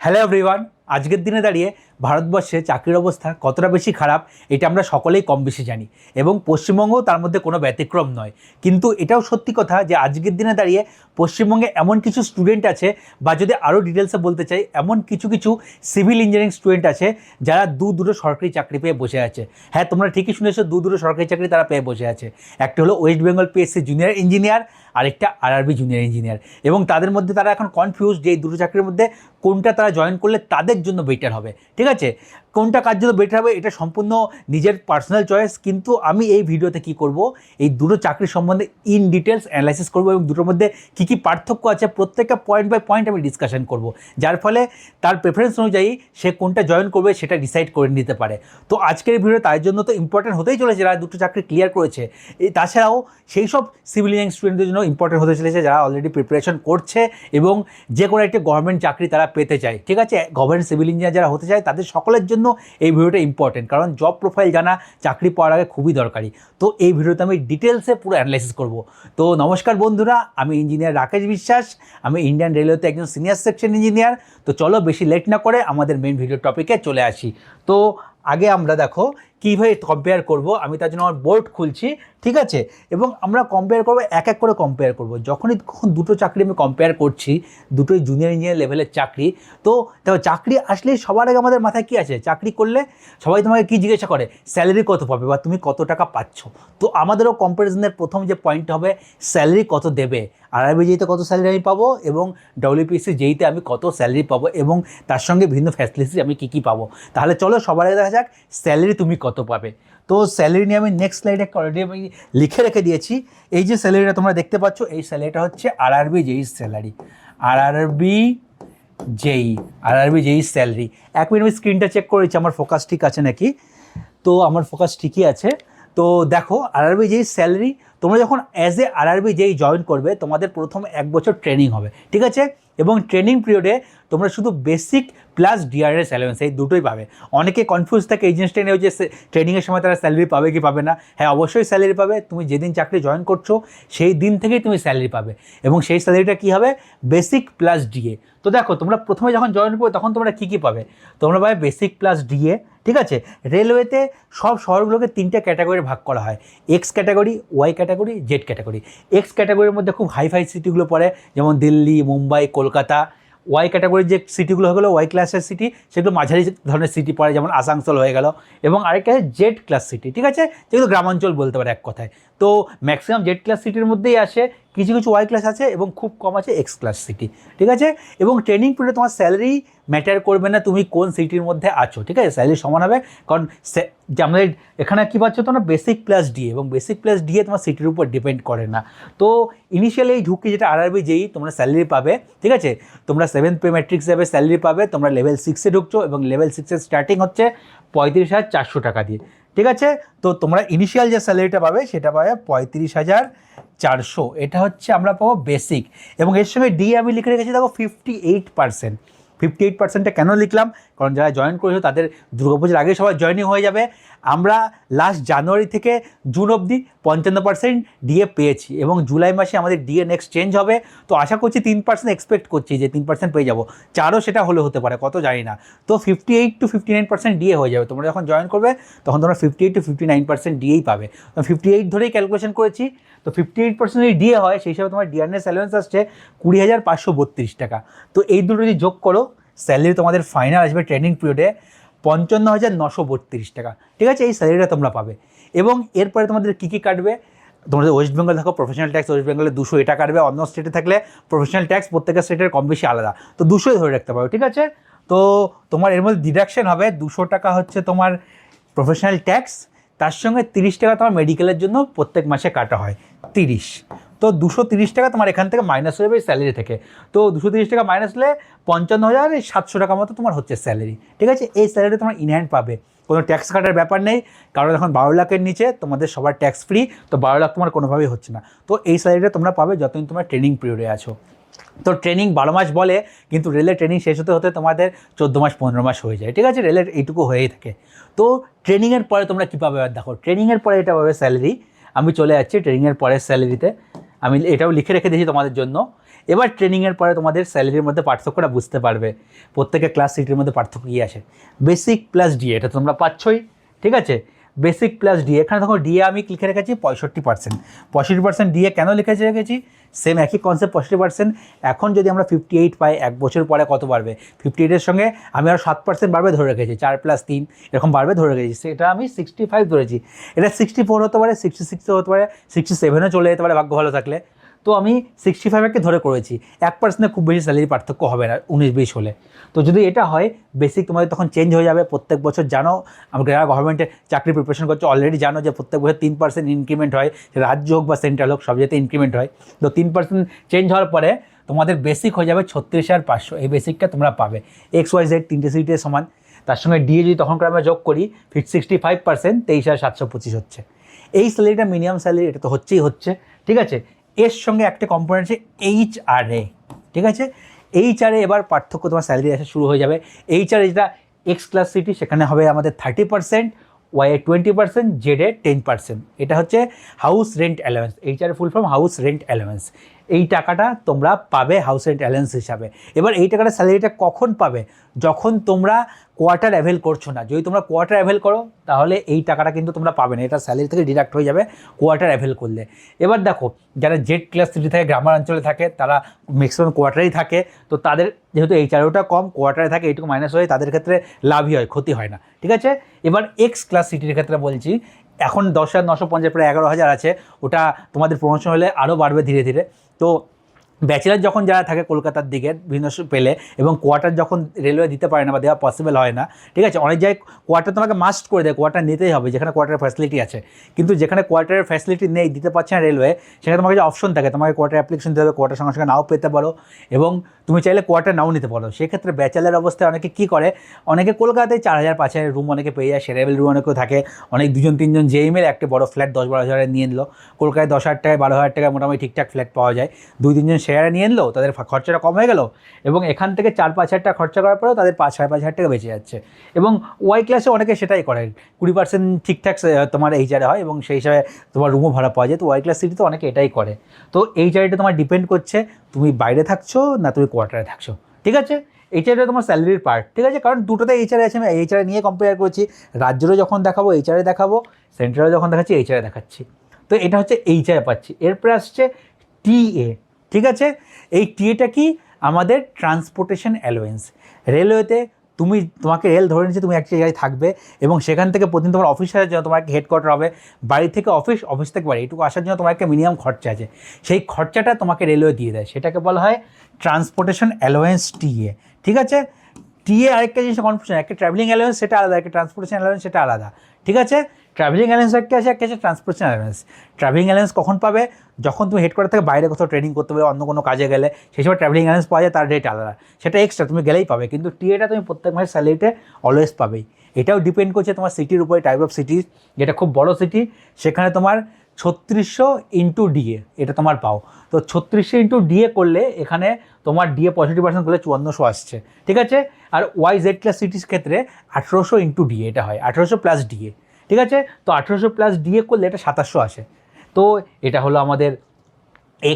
Hello everyone. আজকের দিনে দাঁড়িয়ে ভারতবর্ষে চাকরির অবস্থা কতটা বেশি খারাপ এটা আমরা সকলেই কম বেশি জানি এবং পশ্চিমবঙ্গও তার মধ্যে কোনো ব্যতিক্রম নয়। কিন্তু এটাও সত্যি কথা যে আজকের দিনে দাঁড়িয়ে পশ্চিমবঙ্গে এমন কিছু স্টুডেন্ট আছে, বা যদি আরও ডিটেলসে বলতে চাই, এমন কিছু কিছু সিভিল ইঞ্জিনিয়ারিং স্টুডেন্ট আছে যারা দুটো সরকারি চাকরি পেয়ে বসে আছে। হ্যাঁ, তোমরা ঠিকই শুনেছো, দুটো সরকারি চাকরি তারা পেয়ে বসে আছে। একটা হলো West Bengal PSC junior engineer, আরেকটা আরআরবি জুনিয়র ইঞ্জিনিয়ার। এবং তাদের মধ্যে তারা এখন কনফিউজ যে এই দুটো চাকরির মধ্যে কোনটা তারা জয়েন করলে তাদের জন্য বেটার হবে। ঠিক আছে, কোনটা কার জন্য বেটার হবে এটা সম্পূর্ণ নিজের পার্সোনাল চয়েস। কিন্তু আমি এই ভিডিওতে কি করব, এই দুটো চাকরির সম্বন্ধে ইন ডিটেলস অ্যানালাইসিস করব এবং দুটোর মধ্যে কী কী পার্থক্য আছে প্রত্যেকটা পয়েন্ট বাই পয়েন্ট আমি ডিসকাশন করব, যার ফলে তার প্রেফারেন্স অনুযায়ী সে কোনটা জয়েন করবে সেটা ডিসাইড করে নিতে পারে। তো আজকের এই ভিডিও তার জন্য তো ইম্পর্টেন্ট হতেই চলেছে যারা দুটো চাকরি ক্লিয়ার করেছে। তাছাড়াও সেই সব সিভিল ইঞ্জিনিয়ারিং স্টুডেন্টদের জন্য ইম্পর্টেন্ট হতে চলেছে যারা অলরেডি প্রিপারেশন করছে এবং যে কোনো একটা গভর্নমেন্ট চাকরি তারা পেতে চায়। ঠিক আছে, গভর্নমেন্ট সিভিল ইঞ্জিনিয়ার যারা হতে চায় তাদের সকলের জন্য এই ভিডিওটা ইম্পর্টেন্ট, কারণ জব প্রোফাইল জানা চাকরি পাওয়ার আগে খুবই দরকারি। তো এই ভিডিওতে আমি ডিটেলসে পুরো অ্যানালাইসিস করব। তো নমস্কার বন্ধুরা, আমি ইঞ্জিনিয়ার রাকেশ বিশ্বাস, আমি ইন্ডিয়ান রেলওয়েতে একজন সিনিয়র সেকশন ইঞ্জিনিয়ার। তো চলো বেশি লেট না করে আমাদের মেন ভিডিও টপিকে চলে আসি। তো আগে আমরা দেখো কীভাবে কম্পেয়ার করব, আমি তার জন্য আমার বোর্ড খুলছি। ঠিক আছে, এবং আমরা কম্পেয়ার করবো, এক এক করে কম্পেয়ার করব। যখনই দুটো চাকরি আমি কম্পেয়ার করছি, দুটোই জুনিয়র ইঞ্জিনিয়ার লেভেলের চাকরি, তো দেখো চাকরি আসলেই সবার আগে আমাদের মাথায় কী আছে, চাকরি করলে সবাই তোমাকে কী জিজ্ঞাসা করে, স্যালারি কত পাবে বা তুমি কত টাকা পাচ্ছ। তো আমাদেরও কম্প্যারিজনের প্রথম যে পয়েন্ট হবে স্যালারি কত দেবে। আরআরবি যেইতে কত স্যালারি আমি পাবো এবং ডব্লিউপিএসসি যেইতে আমি কত স্যালারি পাবো এবং তার সঙ্গে ভিন্ন ফ্যাসিলিটি আমি কী কী পাবো। তাহলে চলো সবার আগে দেখা যাক স্যালারি তুমি কত পাবে। তো স্যালারি নিয়ে আমি নেক্সট স্লাইডে অলরেডি আমি লিখে রেখে দিয়েছি। এই যে স্যালারিটা তোমরা দেখতে পাচ্ছ, এই স্যালারিটা হচ্ছে আরআরবি যেই স্যালারি, আরআরবি যেই স্যালারি। এক মিনিট আমি স্ক্রিনটা চেক করেছি আমার ফোকাস ঠিক আছে নাকি। তো আমার ফোকাস ঠিকই আছে। তো দেখো আরআরবি যেই স্যালারি, তোমরা যখন অ্যাজ এ আরআরবি যেই জয়েন করবে তোমাদের প্রথম 1 বছর ট্রেনিং হবে। ঠিক আছে, এবং ট্রেনিং পিরিয়ডে তোমরা শুধু বেসিক প্লাস ডিআরএস অ্যালাউন্স এই দুটোই পাবে। অনেকে কনফিউজ থাকে এই জিনিসটা নিয়েও যে ট্রেনিংয়ের সময় তারা স্যালারি পাবে কি পাবে না। হ্যাঁ, অবশ্যই স্যালারি পাবে। তুমি যেদিন চাকরি জয়েন করছো সেই দিন থেকেই তুমি স্যালারি পাবে এবং সেই স্যালারিটা কী হবে, বেসিক প্লাস ডিএ। তো দেখো তোমরা প্রথমে যখন জয়েন করবে তখন তোমরা কী কী পাবে, তোমরা পাবে বেসিক প্লাস ডিএ। ঠিক আছে, রেলওয়েতে সব শহরগুলোকে 3টে ক্যাটাগরি ভাগ করা হয়, X category, Y category, Z category. X ক্যাটাগরির মধ্যে খুব হাইফাই সিটিগুলো পড়ে, যেমন দিল্লি, মুম্বাই, কলকাতা। ওয়াই ক্যাটাগরির যে সিটিগুলো হয়ে গেলো ওয়াই ক্লাসের সিটি, সেগুলো মাঝারি ধরনের সিটি পড়ে, যেমন আসানসোল হয়ে গেল। এবং আরেকটা জেড ক্লাস সিটি, ঠিক আছে, যেগুলো গ্রামাঞ্চল বলতে পারে এক কথায়। তো ম্যাক্সিমাম জেড ক্লাস সিটির মধ্যেই আসে, কিছু কিছু ওয়াই ক্লাস আছে এবং খুব কম আছে এক্স ক্লাস সিটি। ঠিক আছে, এবং ট্রেনিং পিরিয়ডে তোমার স্যালারি ম্যাটার করবে না তুমি কোন সিটির মধ্যে আছো। ঠিক আছে, স্যালারি সমান হবে, কারণ যে আমাদের এখানে কী পাচ্ছ তোমরা বেসিক প্লাস ডিএ, এবং বেসিক প্লাস ডিএ তোমার সিটির উপর ডিপেন্ড করে না। তো ইনিশিয়ালি এই ঢুকি যেটা আরআরবি যেই তোমরা স্যালারি পাবে। ঠিক আছে, তোমরা 7th পে ম্যাট্রিক্স যাবে, স্যালারি পাবে। তোমরা লেভেল 6-এ ঢুকছো এবং লেভেল 6-এর স্টার্টিং হচ্ছে 35,400 টাকা দিয়ে। ঠিক আছে, তো তোমরা ইনিশিয়াল যে স্যালারিটা পাবে সেটা পাবে 35,400। এটা হচ্ছে আমরা পাবো বেসিক, এবং এর সঙ্গে ডিএ আমি লিখে রেখেছি দেখো 58%। 58%টা কেন লিখলাম, কারণ যারা জয়েন করেছো তাদের দুর্গাপুজোর আগে সবাই জয়েনিং হয়ে যাবে। আমরা লাস্ট জানুয়ারি থেকে জুন অবধি 55% ডিএ পেয়েছি এবং জুলাই মাসে আমাদের ডিএ নেক্সট চেঞ্জ হবে। তো আশা করছি 3% এক্সপেক্ট করছি যে 3% পেয়ে যাবো, 4ও সেটা হতে পারে, কত জানি না। তো 58 to 59% ডিএ হয়ে যাবে। তোমরা যখন জয়েন করবে তখন তোমরা 58 to 59% ডিএই পাবে। তো 58 ধরেই ক্যালকুলেশন করেছি। তো 58% যদি ডিএ হয় সেই হিসাবে তোমার ডিআরএস অ্যালাউন্স আসছে 20,532 টাকা। তো এই দুটো যদি যোগ করো স্যালারি তোমাদের ফাইনাল আসবে ট্রেনিং পিরিয়ডে 55,932 টাকা। ঠিক আছে, এই স্যালারিটা তোমরা পাবে। এবং এরপরে তোমাদের কী কী কাটবে, তোমাদের ওয়েস্ট বেঙ্গল থাকো প্রফেশনাল ট্যাক্স ওয়েস্ট বেঙ্গলে 200 এটা কাটবে। অন্য স্টেটে থাকলে প্রফেশনাল ট্যাক্স প্রত্যেকের স্টেটের কম বেশি আলাদা, তো 200 ধরে রাখতে পারো। ঠিক আছে, তো তোমার এর মধ্যে ডিডাকশন হবে 200 টাকা হচ্ছে তোমার প্রফেশনাল ট্যাক্স, তার সঙ্গে 30 টাকা তোমার মেডিকেলের জন্য প্রত্যেক মাসে কাটা হয় 30। তো 230 টাকা তোমার এখান থেকে মাইনাস হয়ে যাবে স্যালারি থেকে। তো 230 টাকা মাইনাস হলে 55,700 টাকা মতো তোমার হচ্ছে স্যালারি। ঠিক আছে, এই স্যালারি তোমার ইনহ্যান্ড পাবে, কোনো ট্যাক্স কাটার ব্যাপার নেই, কারণ এখন 12 লাখের নিচে তোমাদের সবার ট্যাক্স ফ্রি। তো 12 লাখ তোমার কোনোভাবেই হচ্ছে না। তো এই স্যালারিটা তোমরা পাবে যতদিন তোমার ট্রেনিং পিরিয়ডে আছো। তো ট্রেনিং 12 মাস বলে, কিন্তু রেলের ট্রেনিং শেষ হতে হতে তোমাদের 14 মাস 15 মাস হয়ে যায়। ঠিক আছে, রেলের এইটুকু হয়েই থাকে। তো ট্রেনিংয়ের পরে তোমরা কী পাবে, দেখো ট্রেনিংয়ের পরে এটা পাবে স্যালারি। আমি চলে যাচ্ছি ট্রেনিংয়ের পরের স্যালারিতে, আমি এটাও লিখে রেখে দিয়েছি তোমাদের জন্য। এবার ট্রেনিংয়ের পরে তোমাদের স্যালারির মধ্যে পার্থক্যটা বুঝতে পারবে, প্রত্যেকের ক্লাস সিটির মধ্যে পার্থক্য কী আছে। বেসিক প্লাস ডিএ এটা তোমরা পাচ্ছই, ঠিক আছে। বেসিক প্লাস ডিএ, এখানে দেখো ডিএ আমি লিখে রেখেছি 65%। 65% ডিএ কেন রেখেছি সেম একই কনসেপ্ট 65%। এখন যদি আমরা 58 পাই, এক বছর পরে কত বাড়বে, 58-এর সঙ্গে আমি আরও 7% বাড়বে ধরে রেখেছি, 4 + 3 এরকম বাড়বে ধরে রেখেছি, সেটা আমি 65 ধরেছি। এটা 64 হতে পারে, 66 হতে পারে, 67-ও চলে যেতে পারে ভাগ্য ভালো থাকলে। তো আমি 65-কে ধরে করেছি, 1% খুব বেশি স্যালারি পার্থক্য হবে না 19-20 হলে। তো যদি এটা হয় বেসিক তোমাদের তখন চেঞ্জ হয়ে যাবে। প্রত্যেক বছর জানো, আমরা যারা গভর্নমেন্টে চাকরি প্রিপারেশন করছো অলরেডি জানো যে প্রত্যেক বছর 3% ইনক্রিমেন্ট হয়, রাজ্য হোক বা সেন্ট্রাল হোক সব জায়গাতে ইনক্রিমেন্ট হয়। তো 3% চেঞ্জ হওয়ার পরে তোমাদের বেসিক হয়ে যাবে 36,500। এই বেসিকটা তোমরা পাবে XYZ 3টে সিটের সমান। তার সঙ্গে ডিএ যদি তখনকার আমরা যোগ করি 65%, 23,725 হচ্ছে। এই স্যালারিটা মিনিমাম স্যালারি, এটা তো হচ্ছে, ঠিক আছে। এর সঙ্গে একটা কম্পোনেন্ট আছে HRA, ঠিক আছে। HRA এবার পার্থক্য তোমার স্যালারি আসা শুরু হয়ে যাবে। HRA যেটা এক্স ক্লাস সিটি সেখানে হবে আমাদের 30%, ওয়াই 20%, জেডে 10%। এটা হচ্ছে house rent allowance. HRA full form house rent allowance. এই টাকাটা তোমরা পাবে হাউস রেন্ট অ্যালাউন্স হিসাবে। এবার এই টাকাটা স্যালারিটা কখন পাবে, যখন তোমরা কোয়ার্টার অ্যাভেল করছো না। যদি তোমরা কোয়ার্টার অ্যাভেল করো তাহলে এই টাকাটা কিন্তু তোমরা পাবে না, এটা স্যালারি থেকে ডিডাক্ট হয়ে যাবে কোয়ার্টার অ্যাভেল করলে। এবার দেখো যারা জেড ক্লাস সিটি থাকে, গ্রামার অঞ্চলে থাকে, তারা ম্যাক্সিমাম কোয়ার্টারেই থাকে। তো তাদের যেহেতু HRAটা কম, কোয়ার্টারে থাকে, এইটুকু মাইনাস হয়ে তাদের ক্ষেত্রে লাভই হয়, ক্ষতি হয় না, ঠিক আছে। এবার এক্স ক্লাস সিটির ক্ষেত্রে বলছি, এখন 10,950 প্রায় 11,000 আছে, ওটা তোমাদের প্রমোশন হলে আরও বাড়বে ধীরে ধীরে। তো ব্যাচেলার যখন যারা থাকে কলকাতার দিকে বিভিন্ন পেলে, এবং কোয়ার্টার যখন রেলওয়ে দিতে পারে না বা দেওয়া পসিবল হয় না, ঠিক আছে, অনেক জায়গায় কোয়ার্টার তোমাকে মাস্ট করে দেয়, কোয়ার্টার নিতেই হবে যেখানে কোয়ার্টারের ফ্যাসিলিটি আছে। কিন্তু যেখানে কোয়ার্টারের ফ্যাসিলিটি নেই, দিতে পারছে না রেলওয়ে, সেখানে তোমাকে যে অপশন থাকে, তোমাকে কোয়ার্টার অ্যাপ্লিকেশন দিতে হবে, কোয়ার্টার সঙ্গে সঙ্গে নাও পেতে পারো, এবং তুমি চাইলে কোয়ার্টার নাও নিতে পারো। সেক্ষেত্রে ব্যাচেলার অবস্থায় অনেকে কী করে, অনেকে কলকাতায় 4,000-5,000 রুম অনেকে পেয়ে যায়, সেরেবেল রুম অনেকেও থাকে, অনেক 2-3 যেই মিলে একটা বড় ফ্ল্যাট 10-12 হাজারে নিয়ে নিলো। কলকাতায় 10,000 টাকায় 12,000 টাকায় মোটামুটি ঠিকঠাক ফ্ল্যাট পাওয়া যায়, 2-3 শেয়ারে নিয়ে নিলো, তাদের খরচাটা কম হয়ে গেল, এবং এখান থেকে 4-5 হাজার টাকা খরচা করার পরেও তাদের 5-5.5 হাজার টাকা বেঁচে যাচ্ছে। এবং ওয়াই ক্লাসে অনেকে সেটাই করে, 20% ঠিকঠাক তোমার HRA হয়, এবং সেই হিসাবে তোমার রুমও ভাড়া পাওয়া যায়। তো ওয়াই ক্লাস সিটিতে অনেকে এটাই করে। তো HRAটা তোমার ডিপেন্ড করছে তুমি বাইরে থাকছো না তুমি কোয়ার্টারে থাকছো, ঠিক আছে। HRA তোমার স্যালারির পার্ট, ঠিক আছে, কারণ দুটোতে HRA আছে। আমি HRA নিয়ে কম্পেয়ার করছি, রাজ্যেরও যখন দেখাবো HRA দেখাবো, সেন্ট্রালও যখন দেখাচ্ছি HRA দেখাচ্ছি। তো এটা হচ্ছে HRA পাচ্ছি। এরপরে আসছে TA, ঠিক আছে। এই টিএটা কি, আমাদের ট্রান্সপোর্টেশন অ্যালাউয়েন্স। রেলওয়েতে তোমাকে রেল ধরে নিচ্ছে, তুমি এক জায়গায় থাকবে, এবং সেখান থেকে প্রতিদিন তোমার অফিস আসার জন্য তোমার হেডকোয়ার্টার হবে, বাড়ি থেকে অফিস, অফিস থেকে বাড়ি, এটুকু আসার জন্য তোমার একটা মিনিমাম খরচা আছে, সেই খরচাটা তোমাকে রেলওয়ে দিয়ে দেয়, সেটাকে বলা হয় ট্রান্সপোর্টেশন অ্যালাউয়েন্স, টিএ, ঠিক আছে। টিএ আরেকটা জিনিস কনফিউশন, একটা ট্রাভেলিং অ্যালাউয়েন্স সেটা আলাদা, একটা ট্রান্সপোর্টেশন অ্যালাউয়েন্স সেটা আলাদা, ঠিক আছে। ট্রাভেলিং অ্যালাউয়েন্স একটা আছে ট্রান্সপোর্টেশন অ্যালাউয়েন্স। ট্রাভেলিং অ্যালাউয়েন্স কখন পাবে, যখন তুমি হেডকোয়ার্টার থেকে বাইরে কোথাও ট্রেনিং করতে হবে, অন্য কোনো কাজে গেলে, সেই সময় ট্রাভেলিং অ্যালাউয়েন্স পাওয়া যায়, তার রেট আলাদা, সেটা এক্সট্রা, তুমি গেলেই পাবে। কিন্তু টিএটা তুমি প্রত্যেক মাসের স্যালারিতে অলওয়েজ পাবেই। এটাও ডিপেন্ড করছে তোমার সিটির উপরে, টাইপ অফ সিটি। যেটা খুব বড় সিটি সেখানে তোমার 3600 ইন্টু ডিএ এটা তোমার পাও। তো 3600 ইন্টু ডিএ করলে এখানে তোমার ডিএ 65% করলে 5400 আসছে, ঠিক আছে। আর YZ ক্লাস সিটির ক্ষেত্রে 1800 ইন্টু ডিএ এটা হয়, 1800 প্লাস ডিএ, ঠিক আছে। তো 1800 প্লাস ডিএ করলে এটা 2700 আসে। তো এটা হলো আমাদের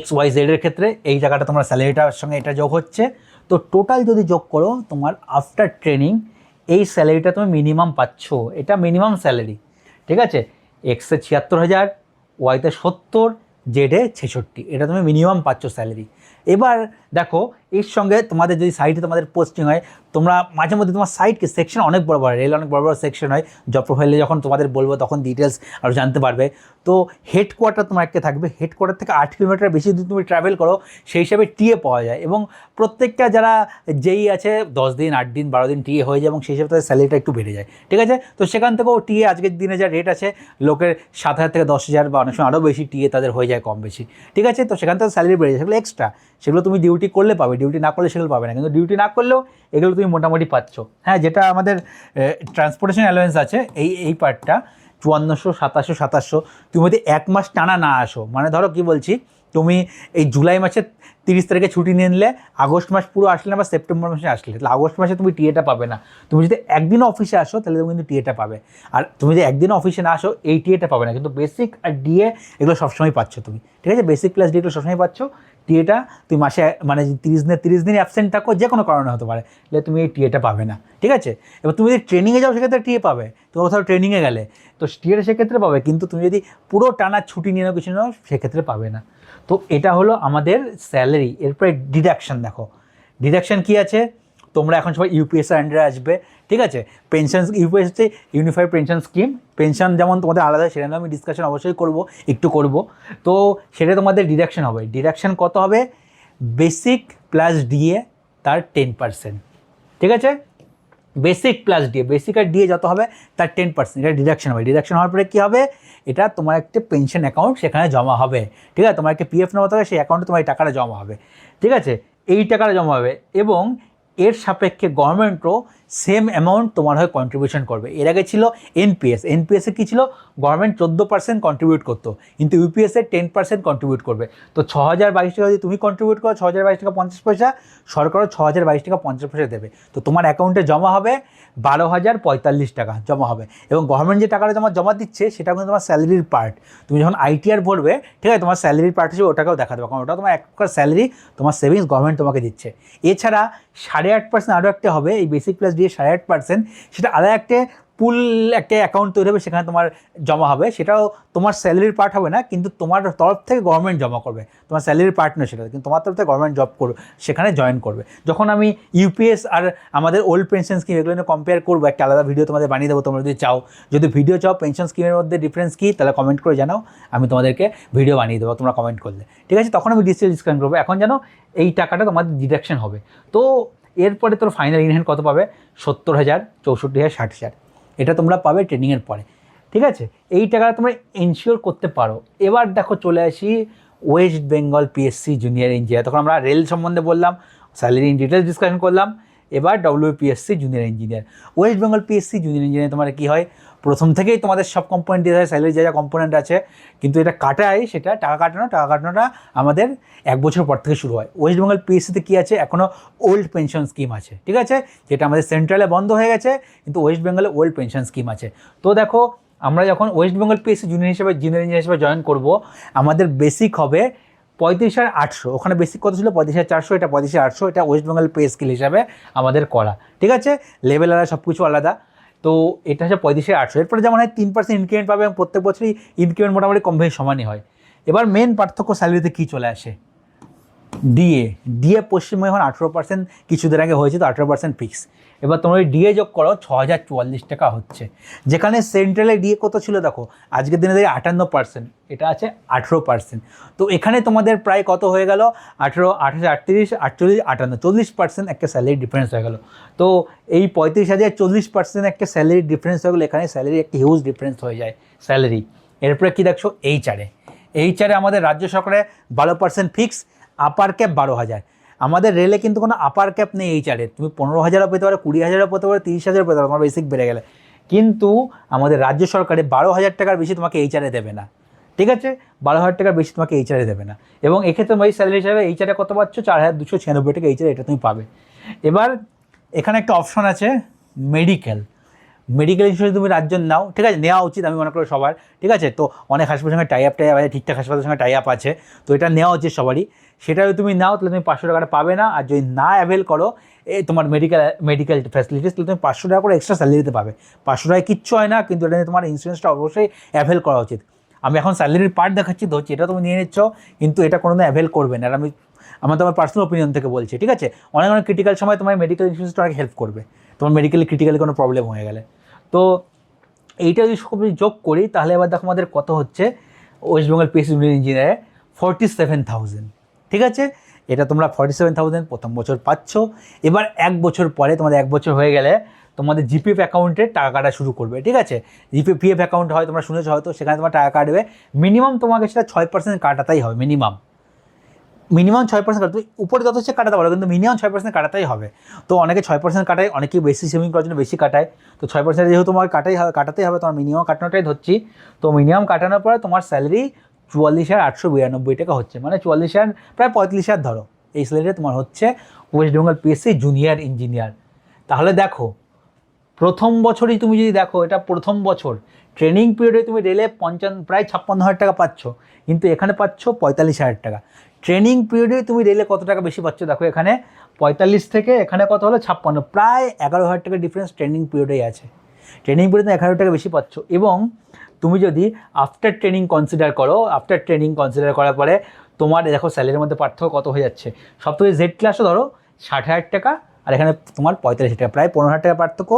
XYZ এর ক্ষেত্রে, এই জায়গাটা তোমার স্যালারিটার সঙ্গে এটা যোগ হচ্ছে। তো টোটাল যদি যোগ করো তোমার আফটার ট্রেনিং এই স্যালারিটা তুমি মিনিমাম পাচ্ছ, এটা মিনিমাম স্যালারি, ঠিক আছে। এক্সে 76,000, ওয়াইতে 70, জেডে 66, এটা তুমি মিনিমাম পাচ্ছ স্যালারি। এবার দেখো এর সঙ্গে তোমাদের যদি সাইটে তোমাদের পোস্টিং হয়, তোমরা মাঝে মধ্যে তোমার সাইটকে সেকশন অনেক বড় বড়, রেল অনেক বড় বড় সেকশন হয়, জব প্রোফাইলে যখন তোমাদের বলবো তখন ডিটেলস আরও জানতে পারবে। তো হেডকোয়ার্টার তোমার একটা থাকবে, হেডকোয়ার্টার থেকে 8 কিলোমিটার বেশি যদি তুমি ট্রাভেল করো সেই হিসাবে টিএ পাওয়া যায়, এবং প্রত্যেকটা যারা যেই আছে 10 দিন 8 দিন 12 দিন টিএ হয়ে যায়, এবং সেই হিসাবে তাদের স্যালারিটা একটু বেড়ে যায়, ঠিক আছে। তো সেখান থেকেও টিএ আজকের দিনে যা রেট আছে, লোকের 7,000 থেকে 10,000 বা অনেক সময় আরও বেশি টিএ তাদের হয়ে যায় কম বেশি, ঠিক আছে। তো সেখান থেকে স্যালারি বেড়ে যায়, সেগুলো এক্সট্রা, সেগুলো তুমি ডিউটি করলে পাবে, ডিউটি না করলে সেগুলো পাবে না। কিন্তু ডিউটি না করলেও এগুলো তুমি মোটামুটি পাচ্ছ। হ্যাঁ, যেটা আমাদের ট্রান্সপোর্টেশন অ্যালাউয়েন্স আছে এই পার্টটা 5400, 2700, তুমি যদি 1 মাস টানা না আসো, মানে ধরো কি বলছি, তুমি এই জুলাই মাসের 30 তারিখে ছুটি নিয়ে নিলে, আগস্ট মাস পুরো আসলে না বা সেপ্টেম্বর মাসে আসলে, তাহলে আগস্ট মাসে তুমি টিএটা পাবে না। তুমি যদি একদিনও অফিসে আসো তাহলে তুমি কিন্তু টিএটা পাবে, আর তুমি যদি একদিনও অফিসে না আসো এই টিএটা পাবে না। কিন্তু বেসিক আর ডিএ এগুলো সবসময় পাচ্ছ তুমি, ঠিক আছে। বেসিক প্লাস ডি এগুলো সবসময় পাচ্ছ, টিএটা তুমি মাসে মানে 30 দিন অ্যাবসেন্ট থাকো, যে কোনো কারণে হতে পারে, তাহলে তুমি এই টিএটা পাবে না, ঠিক আছে। এবার তুমি যদি ট্রেনিংয়ে যাও সেক্ষেত্রে টিএ পাবে, তুমি কোথাও ট্রেনিংয়ে গেলে তো টিএটা সেক্ষেত্রে পাবে, কিন্তু তুমি যদি পুরো টানা ছুটি নিয়ে নাও কিছু নাও সেক্ষেত্রে পাবে না। তো এটা হলো আমাদের স্যালারি। এরপরে ডিডাকশান দেখো, ডিডাকশান কী আছে, তোমরা এখন সবাই ইউপিএসের আন্ডারে আসবে, ঠিক আছে। পেনশন, ইউপিএস হচ্ছে ইউনিফাইড পেনশন স্কিম, পেনশন যেমন তোমাদের আলাদা, সেটা নিয়ে আমি ডিসকাশন অবশ্যই একটু করব। তো সেটা তোমাদের ডিডাকশন হবে। ডিডাকশন কত হবে, বেসিক প্লাস ডিএ তার 10%, ঠিক আছে। বেসিক প্লাস ডিএ, বেসিক আর ডিএ যত হবে তার 10%, এটা ডিডাকশন হবে। ডিডাকশন হওয়ার পরে কী হবে, এটা তোমার একটা পেনশন অ্যাকাউন্ট সেখানে জমা হবে, ঠিক আছে। তোমার একটা পিএফ নেওয়া হবে, সেই অ্যাকাউন্টে তোমার এই টাকাটা জমা হবে, ঠিক আছে। এই টাকাটা জমা হবে এবং এর সাপেক্ষে গভর্নমেন্টও সেম অ্যামাউন্ট তোমার হয়ে কন্ট্রিবিউশন করবে। এর আগে ছিল এনপিএস, এনপিএসে কী ছিল, গভর্নমেন্ট 14% কন্ট্রিবিউট করতো, কিন্তু ইউপিএসে 10% কন্ট্রিবিউট করবে। তো 6022 টাকা যদি তুমি কন্ট্রিবিউট করো, 6022 টাকা 50 পয়সা, সরকারও 6022 টাকা 50 পয়সা দেবে। তো তোমার অ্যাকাউন্টে জমা হবে 12,045 টাকা জমা হবে। এবং গভর্নমেন্ট যে টাকাটা জমা দিচ্ছে সেটা কিন্তু তোমার স্যালারির পার্ট। তুমি যখন আইটিআর ভরবে, ঠিক আছে, তোমার স্যালারির পার্ট হিসেবে ওটাকেও দেখা দেবে, কারণ ওটা তোমার এক প্রকার স্যালারি, তোমার সেভিংস গভর্নমেন্ট তোমাকে দিচ্ছে। এছাড়া 8.5% আরও একটা হবে, এই বেসিক প্লাস দিয়ে 8.5%, সেটা আলাদা একটা পুল, একটা অ্যাকাউন্ট তৈরি হবে, সেখানে তোমার জমা হবে। সেটাও তোমার স্যালারির পার্ট হবে না, কিন্তু তোমার তরফ থেকে গভর্নমেন্ট জমা করবে, তোমার স্যালারির পার্ট নয় সেটা, কিন্তু তোমার তরফ থেকে গভর্নমেন্ট জব করবে, সেখানে জয়েন করবে। যখন আমি ইউপিএস আর আমাদের ওল্ড পেনশন স্কিম এগুলো নিয়ে কম্পেয়ার করবো, একটা আলাদা ভিডিও তোমাদের বানিয়ে দেবো। তোমরা যদি চাও, যদি ভিডিও চাও পেনশন স্কিমের মধ্যে ডিফারেন্স কী, তাহলে কমেন্ট করে জানাও, আমি তোমাদেরকে ভিডিও বানিয়ে দেবো তোমরা কমেন্ট করলে, ঠিক আছে। তখন আমি ডিসকাস করবো। এখন জানো এই টাকাটা তোমাদের ডিডাকশন হবে। তো এরপরে তোর ফাইনাল ইন হ্যান্ড কত পাবে, 70,000, 64,000, 60,000, এটা তোমরা পাবে ট্রেনিংয়ের পরে, ঠিক আছে। এই টাকাটা তোমরা এনশিওর করতে পারো। এবার দেখো চলে আসি West Bengal PSC junior engineer. তখন আমরা রেল সম্বন্ধে বললাম, স্যালারি ইন ডিটেলস ডিসকাশন করলাম। এবার WPSC junior engineer. West Bengal PSC junior engineer তোমার কী হয়, প্রথম থেকেই তোমাদের সব কম্পোনেন্ট দিয়ে দেয়, স্যালারি যা কম্পোনেন্ট আছে, কিন্তু এটা কাটায়, সেটা টাকা কাটানোটা আমাদের 1 বছর পর থেকে শুরু হয়। ওয়েস্ট বেঙ্গল পিএসসিতে কী আছে, এখনও ওল্ড পেনশন স্কিম আছে, ঠিক আছে, যেটা আমাদের সেন্ট্রালে বন্ধ হয়ে গেছে, কিন্তু ওয়েস্ট বেঙ্গলে ওল্ড পেনশন স্কিম আছে। তো দেখো আমরা যখন West Bengal PSC junior engineer হিসেবে জয়েন করব, আমাদের বেসিক হবে 35,800, ওখানে বেসিক কত ছিল 35,400, এটা 35,800, এটা ওয়েস্ট বেঙ্গল পে স্কেল হিসাবে আমাদের করা, ঠিক আছে। লেভেল আলাদা, সব কিছু আলাদা। তো এটা হচ্ছে 35,800। এরপরে যেমন হয় 3% ইনক্রিমেন্ট পাবে, এবং প্রত্যেক বছরই ইনক্রিমেন্ট মোটামুটি কম বেশি সমানই হয়। এবার মেন পার্থক্য স্যালারিতে কী চলে আসে, ডিএ পশ্চিমবঙ্গে এখন 18%, কিছুদিন আগে হয়েছে, তো 18% ফিক্স। এবার তোমরা ওই ডিএ যোগ করো, 6,044 টাকা হচ্ছে, যেখানে সেন্ট্রালে ডিএ কত ছিল দেখো, আজকের দিনে দেখি 58%, এটা আছে 18%। তো এখানে তোমাদের প্রায় কত হয়ে গেল, 18, 28, 38, 48, 58, 40% একটা স্যালারি ডিফারেন্স হয়ে গেল। তো এই 35,000 40% একটা স্যালারি ডিফারেন্স হয়ে গেলো, এখানে স্যালারি একটা হিউজ ডিফারেন্স হয়ে যায় স্যালারি। এরপরে কী দেখছো, এইচআরে আমাদের রাজ্য সরকারের 12% ফিক্স, আপার ক্যাপ 12,000। আমাদের রেলে কিন্তু কোনো আপার ক্যাপ নেই এইচআরে, তুমি 15,000ও পেতে পারো, 20,000ও পেতে পারো, 30,000ও পেতে পারো, তোমার বেসিক বেড়ে গেলে। কিন্তু আমাদের রাজ্য সরকারে 12,000 টাকার বেশি তোমাকে এইচআরে দেবে না, ঠিক আছে, 12,000 টাকার বেশি তোমাকে এইচআরে দেবে না। এবং এক্ষেত্রে তোমার স্যালারি হিসাবে এইচআরে কত পাচ্ছ, 4,296 টাকা এইচআরে, এটা তুমি পাবে। এবার এখানে একটা অপশন আছে মেডিকেল ইন্স্যুরেন্স, তুমি রাজ্যের নাও, ঠিক আছে, নেওয়া উচিত আমি মনে করি সবার, ঠিক আছে। তো অনেক হাসপাতালের সঙ্গে টাই আপ আছে, ঠিকঠাক হাসপাতালের সঙ্গে টাই আপ আছে, তো এটা নেওয়া উচিত সবারই। সেটা যদি তুমি নাও তাহলে তুমি 500 টাকাটা পাবে না, আর যদি না অ্যাভেল করো তোমার মেডিকেল ফ্যাসিলিটিস, তাহলে তুমি 500 টাকা করে এক্সট্রা স্যালারি দিতে পাবে। 500 টাকায় কিচ্ছু হয় না, কিন্তু এটা নিয়ে তোমার ইন্স্যুরেন্সটা অবশ্যই অ্যাভেল করা উচিত। আমি এখন স্যালারির পার্ট দেখাচ্ছি, ধরছি এটা তুমি নিয়ে নিচ্ছ, কিন্তু এটা কোনোদিন অ্যাভেল করবে না, আর আমি তোমার পার্সোনাল ওপিনিয়ন থেকে বলছি, ঠিক আছে। অনেক ক্রিটিক্যাল সময় তোমার মেডিকেল ইন্স্যুরেন্সটা অনেক হেল্প করবে, তোমার ক্রিটিক্যালি কোনো প্রবলেম হয়ে গেলে। তো এইটা যদি সব যোগ করি, তাহলে এবার দেখো আমাদের কত হচ্ছে, ওয়েস্ট বেঙ্গল পিএসসি জুনিয়র ইঞ্জিনিয়ারে 47,000, ঠিক আছে। এটা তোমরা 47,000 প্রথম বছর পাচ্ছ। এবার 1 বছর পরে, তোমাদের 1 বছর হয়ে গেলে তোমাদের জিপিএফ অ্যাকাউন্টে টাকা কাটা শুরু করবে, ঠিক আছে। পিএফ অ্যাকাউন্ট হয়, তোমরা শুনেছো হয়তো, সেখানে তোমার টাকা কাটবে। মিনিমাম তোমাকে সেটা 6% কাটাতেই হবে, মিনিমাম 6% কাটা, তুমি উপরে যত হচ্ছে কাটাতে পারো, কিন্তু মিনিমাম 6% কাটাতেই হবে। তো অনেকে 6% কাটায়, অনেকেই বেশি সেভিং করার জন্য বেশি কাটায়। তো 6% যেহেতু তোমার কাটাতেই হবে, তোমার মিনিমাম কাটানোটাই ধরছি। তো মিনিমাম কাটানোর পরে তোমার স্যালারি 44,892 টাকা হচ্ছে, মানে 44,000 প্রায় 45,000 ধরো, এই স্যালারিটা তোমার হচ্ছে West Bengal PSC junior engineer. তাহলে দেখো প্রথম বছরই তুমি যদি দেখো, এটা প্রথম বছর ট্রেনিং পিরিয়ডে তুমি রেলে প্রায় 56,000 টাকা পাচ্ছ, কিন্তু এখানে পাচ্ছ 45,000 টাকা। ট্রেনিং পিরিয়ডে তুমি রেলে কত টাকা বেশি পাচ্ছ দেখো, এখানে 45 থেকে এখানে কত হলো 56, প্রায় 11,000 টাকা ডিফারেন্স ট্রেনিং পিরিয়ডেই আছে। ট্রেনিং পিরিয়ডে 11,000 টাকা বেশি পাচ্ছ। এবং তুমি যদি আফটার ট্রেনিং কনসিডার করো, আফটার ট্রেনিং কনসিডার করার পরে তোমার দেখো স্যালারির মধ্যে পার্থক্য কত হয়ে যাচ্ছে। সব থেকে জেড ক্লাসও ধরো 60,000 টাকা, আর এখানে তোমার 45,000 টাকা, প্রায় 15,000 টাকা পার্থক্য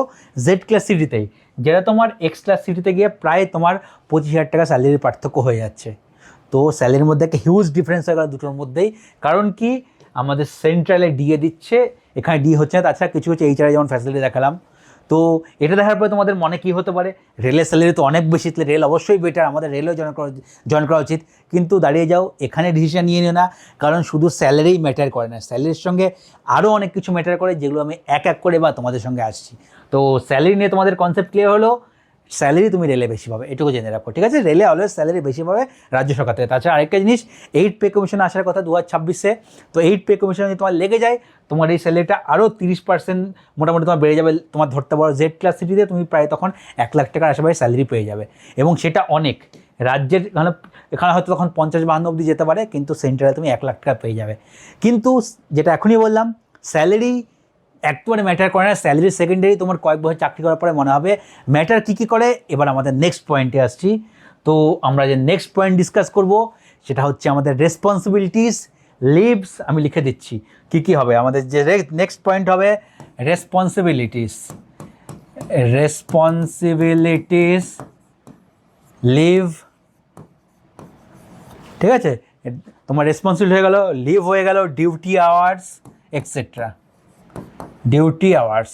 জেড ক্লাস সিটিতেই, যেটা তোমার এক্স ক্লাস সিটিতে গিয়ে প্রায় তোমার 25,000 টাকা স্যালারির পার্থক্য হয়ে যাচ্ছে। তো স্যালারির মধ্যে একটা হিউজ ডিফারেন্স হয়ে গেল দুটোর মধ্যেই। কারণ কি, আমাদের সেন্ট্রালে ডিএ দিচ্ছে, এখানে ডি হচ্ছে না। তাছাড়া কিছু কিছু এইচআরে যেমন ফ্যাসিলিটি দেখালাম। তো এটা দেখার পরে তোমাদের মনে কী হতে পারে, রেলের স্যালারি তো অনেক বেশি, তাহলে রেল অবশ্যই বেটার, আমাদের রেলেও জয়েন করা উচিত। কিন্তু দাঁড়িয়ে যাও, এখানে ডিসিশন নিয়ে নিও না, কারণ শুধু স্যালারিই ম্যাটার করে না, স্যালারির সঙ্গে আরও অনেক কিছু ম্যাটার করে, যেগুলো আমি এক এক করে বা তোমাদের সঙ্গে আসছি। তো স্যালারি নিয়ে তোমাদের কনসেপ্ট ক্লিয়ার হলো, স্যালারি তুমি রেলে বেশি পাবে, এটুকু জেনে রাখো, ঠিক আছে? রেলে অলওয়েজ স্যালারি বেশি পাবে রাজ্য সরকার থেকে। তাছাড়া আরেকটা জিনিস, 8 পে কমিশন আসার কথা 2026-এ, তো 8 পে কমিশন যদি তোমার লেগে যায়, তোমার এই স্যালারিটা আরও 30% মোটামুটি তোমার বেড়ে যাবে। তোমার ধরতে পারো জেড ক্লাস সিটিতে তুমি প্রায় তখন 1 লাখ টাকার আশেপাশে স্যালারি পেয়ে যাবে, এবং সেটা অনেক রাজ্যের এখানে হয়তো তখন 50-52 অবধি যেতে পারে, কিন্তু সেন্ট্রালে তুমি 1 লাখ টাকা পেয়ে যাবে। কিন্তু যেটা এখনই বললাম, স্যালারি একবারে ম্যাটার করে না, স্যালারি সেকেন্ডারি, তোমার কয়েক বছর চাকরি করার পরে মনে হবে ম্যাটার কী কী করে। এবার আমাদের নেক্সট পয়েন্টে আসছি। তো আমরা যে নেক্সট পয়েন্ট ডিসকাস করব সেটা হচ্ছে আমাদের রেসপন্সিবিলিটিস, লিভস। আমি লিখে দিচ্ছি কী কী হবে আমাদের, যে নেক্সট পয়েন্ট হবে রেসপন্সিবিলিটিস, লিভ, ঠিক আছে? তোমার রেসপন্সিবিলিটি হয়ে গেল, লিভ হয়ে গেল, duty hours etcetera, duty hours,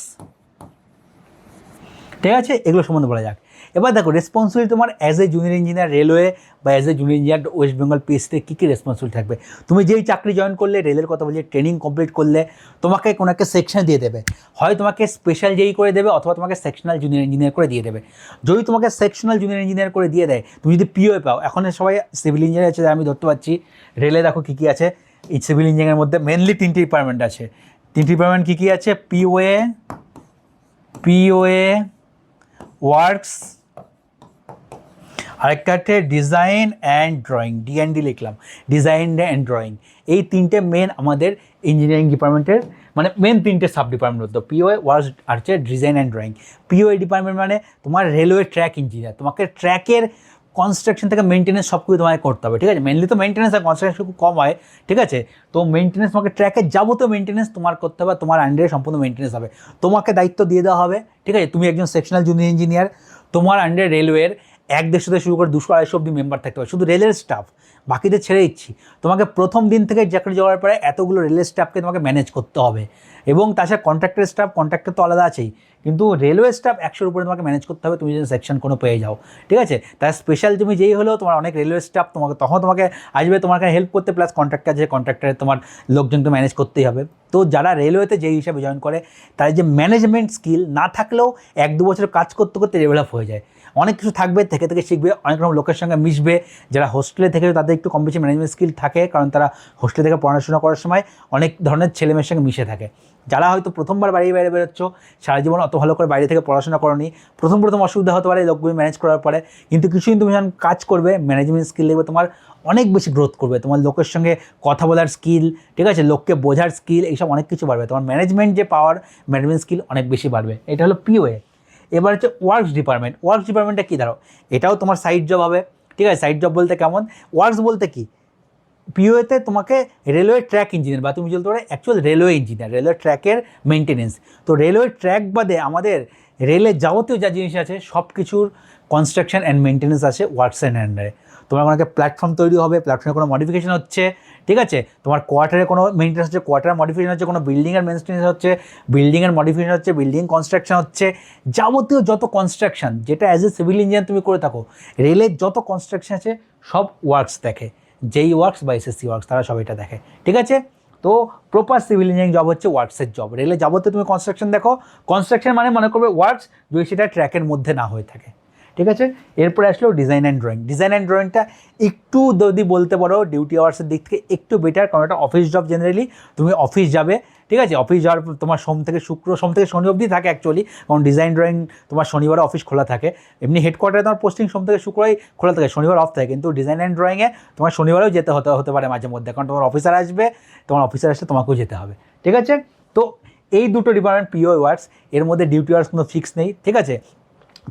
ঠিক আছে? এগুলো সম্বন্ধে বলা যাক। এবার দেখো রেসপন্সিবিলিটি তোমার as a junior engineer railway বা as a junior engineer West Bengal পিএসসিতে কী কী রেসপন্সিবিলিটি থাকবে। তুমি যেই চাকরি জয়েন করলে, রেলের কথা বলছি, ট্রেনিং কমপ্লিট করলে তোমাকে কোনো একটা সেকশন দিয়ে দেবে, হয় তোমাকে স্পেশাল যেই করে দেবে, অথবা তোমাকে সেকশনাল জুনিয়র ইঞ্জিনিয়ার করে দিয়ে দেবে। যদি তোমাকে সেকশনাল জুনিয়র ইঞ্জিনিয়ার করে দিয়ে দেয়, তুমি যদি পিওএ পাও, এখন সবাই সিভিল ইঞ্জিনিয়ার আছে, আমি ধরতে পারছি। রেলে দেখো কী কী আছে, এই সিভিল ইঞ্জিনিয়ারের মধ্যে মেনলি 3টি ডিপার্টমেন্ট আছে। 3টি ডিপার্টমেন্ট কী কী আছে? পিওএ ওয়ার্কস, আরেকটা হচ্ছে ডিজাইন অ্যান্ড ড্রয়িং, ডিএনডি লিখলাম, ডিজাইন অ্যান্ড ড্রয়িং। এই 3টে মেন আমাদের ইঞ্জিনিয়ারিং ডিপার্টমেন্টের, মানে মেন 3টে সাব ডিপার্টমেন্ট হতো, পিওএ, ওয়ার্কস আর হচ্ছে design and drawing. POA department মানে তোমার রেলওয়ে ট্র্যাক ইঞ্জিনিয়ার, তোমাকে ট্র্যাকের কনস্ট্রাকশন থেকে মেনটেন্যান্স সব কিছু তোমাকে করতে হবে, ঠিক আছে? মেনলি তো মেনটেন্যান্স আর কনস্ট্রাকশন খুব কম হয়, ঠিক আছে? তো মেনটেন্যান্স, তোমাকে ট্র্যাকের যাবতীয় মেনটেন্যান্স তোমার করতে হবে, তোমার আন্ডারে সম্পূর্ণ মেনটেন্যান্স হবে, তোমাকে দায়িত্ব দিয়ে দেওয়া হবে, ঠিক আছে? তুমি একজন সেকশনাল জুনিয়র ইঞ্জিনিয়ার, তোমার আন্ডারে রেলওয়ের 1-150 থেকে শুরু করে 200-250 অব্দি মেম্বার থাকতে হবে, শুধু রেলের স্টাফ, বাকিদের ছেড়ে দিচ্ছি। তোমাকে প্রথম দিন থেকে চাকরি যাওয়ার পরে এতগুলো রেলের স্টাফকে তোমাকে ম্যানেজ করতে হবে, এবং তাছাড়া কন্ট্রাক্টর স্টাফ, কন্ট্রাক্টর তো আলাদা আছেই, কিন্তু রেলওয়ে স্টাফ 100-র উপরে তোমাকে ম্যানেজ করতে হবে, তুমি যদি সেকশন কোনো পেয়ে যাও, ঠিক আছে? তার স্পেশাল তুমি যেই হলেও তোমার অনেক রেলওয়ে স্টাফ তোমাকে আসবে, তোমার কাছে হেল্প করতে, প্লাস কন্ট্রাক্টর যে কন্ট্রাক্টরে তোমার লোকজনকে ম্যানেজ করতেই হবে। তো যারা রেলওয়েতে যেই হিসাবে জয়েন করে, তার যে ম্যানেজমেন্ট স্কিল না থাকলেও 1-2 বছর কাজ করতে করতে ডেভেলপ হয়ে যায়, অনেক কিছু থাকবে, থেকে থেকে শিখবে, অনেক রকম লোকের সঙ্গে মিশবে। যারা হোস্টেলে থেকে, তাদের একটু কম বেশি ম্যানেজমেন্ট স্কিল থাকে, কারণ তারা হোস্টেল থেকে পড়াশোনা করার সময় অনেক ধরনের ছেলেমেয়ের সঙ্গে মিশে থাকে। যারা হয়তো প্রথমবার বাইরে বেরোচ্ছ, সারা জীবন অত ভালো করে বাইরে থেকে পড়াশোনা করোনি, প্রথম অসুবিধা হতে পারে লোকগুলো ম্যানেজ করার পরে, কিন্তু কিছুদিন তুমি যখন কাজ করবে, ম্যানেজমেন্ট স্কিল দেখবে তোমার অনেক বেশি গ্রোথ করবে, তোমার লোকের সঙ্গে কথা বলার স্কিল, ঠিক আছে, লোককে বোঝার স্কিল, এইসব অনেক কিছু বাড়বে, তোমার ম্যানেজমেন্ট যে পাওয়ার, ম্যানেজমেন্ট স্কিল অনেক বেশি বাড়বে। এটা হলো পিওএ। এবার হচ্ছে ওয়ার্কস ডিপার্টমেন্ট। ওয়ার্কস ডিপার্টমেন্টটা কী দাঁড়াও, এটাও তোমার সাইড জব হবে, ঠিক আছে? সাইড জব বলতে কেমন, ওয়ার্কস বলতে কি, পিওএতে তোমাকে রেলওয়ে ট্র্যাক ইঞ্জিনিয়ার, বা তুমি বলতে পারো অ্যাকচুয়াল রেলওয়ে ইঞ্জিনিয়ার, রেলওয়ে ট্র্যাকের মেনটেনেন্স। তো রেলওয়ে ট্র্যাক বাদে আমাদের রেলের যাবতীয় যা জিনিস আছে সব কিছুর কনস্ট্রাকশন অ্যান্ড মেনটেনেন্স আছে ওয়ার্কসের আন্ডারে। তোমার কোনো প্ল্যাটফর্ম তৈরি হবে, প্ল্যাটফর্মে কোনো মডিফিকেশন হচ্ছে, ঠিক আছে? তোমার কোয়ার্টারে কোনো মেনটেন্স হচ্ছে, কোয়ার্টার মডিফিকেশন হচ্ছে, কোনো বিল্ডিংয়ের মেনটেন্স হচ্ছে, বিল্ডিংয়ের মডিফিকেশন হচ্ছে, বিল্ডিং কনস্ট্রাকশন হচ্ছে, যাবতীয় যত কনস্ট্রাকশন যেটা অ্যাজ এ সিভিল ইঞ্জিনিয়ার তুমি করে থাকো, রেলের যত কনস্ট্রাকশন আছে সব ওয়ার্কস দেখে, যেই ওয়ার্কস বা এসএসসি ওয়ার্কস, তারা সব এটা দেখে, ঠিক আছে? তো প্রপার সিভিল ইঞ্জিনিয়ারিং জব হচ্ছে ওয়ার্কসের জব। রেলে যাবতীয় তুমি কনস্ট্রাকশন দেখো, কনস্ট্রাকশন মানে মনে করবে ওয়ার্কস, যদি সেটা ট্র্যাকের মধ্যে না হয়ে থাকে, ঠিক আছে? এরপরে আসলো design and drawing. Design and ড্রয়িংটা একটু যদি বলতে পারো ডিউটি আওয়ার্সের দিক থেকে একটু বেটার, কারণ এটা অফিস জব, জেনারেলি তুমি অফিস যাবে, ঠিক আছে। অফিস যাওয়ার তোমার সোম থেকে শনি অবধি থাকে অ্যাকচুয়ালি, কারণ ডিজাইন ড্রয়িং তোমার শনিবারে অফিস খোলা থাকে। এমনি হেডকোয়ার্টারে তোমার পোস্টিং সোম থেকে শুক্রবারই খোলা থাকে, শনিবার অফ থাকে, কিন্তু ডিজাইন অ্যান্ড ড্রয়িংয়ে তোমার শনিবারেও যেতে হতে পারে মাঝে মধ্যে, কারণ তোমার অফিসার আসবে, তোমার অফিসার আসলে তোমাকেও যেতে হবে। ঠিক আছে, তো এই দুটো ডিপার্টমেন্ট পিও ওয়ার্কস, এর মধ্যে ডিউটি আওয়ার্স কোনো ফিক্স নেই। ঠিক আছে,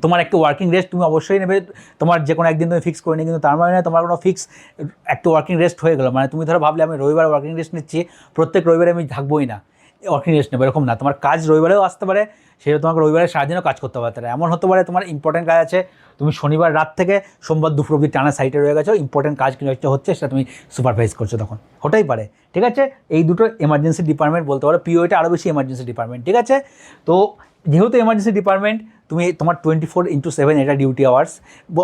তোমার একটা ওয়ার্কিং রেস্ট তুমি অবশ্যই নেবে, তোমার যে কোনো একদিন তুমি ফিক্স করে নিই, কিন্তু তার মানে তোমার কোনো ফিক্স একটা ওয়ার্কিং রেস্ট হয়ে গেলো, মানে তুমি ধরো ভাবলে আমি রবিবার ওয়ার্কিং রেস্ট নিচ্ছি, প্রত্যেক রবিবারে আমি থাকবোই না ওয়ার্কিং রেস্ট নেবো, এরকম না। তোমার কাজ রবিবারেও আসতে পারে, সেটা তোমাকে রবিবারে সারাদিনও কাজ করতে পারতে পারে। এমন হতে পারে তোমার ইম্পর্টেন্ট কাজ আছে, তুমি শনিবার রাত থেকে সোমবার দুপুর অবধি টানা সাইটে রয়ে গেছো, ইম্পর্টেন্ট কাজ কিছু হচ্ছে, সেটা তুমি সুপারভাইজ করছো, তখন হতেই পারে। ঠিক আছে, এই দুটো এমার্জেন্সি ডিপার্টমেন্ট বলতে পারো, পিওটা আরও বেশি এমার্জেন্সি ডিপার্টমেন্ট। ঠিক আছে, তো যেহেতু এমার্জেন্সি ডিপার্টমেন্ট, তুমি তোমার 24/7 এটা ডিউটি আওয়ার্স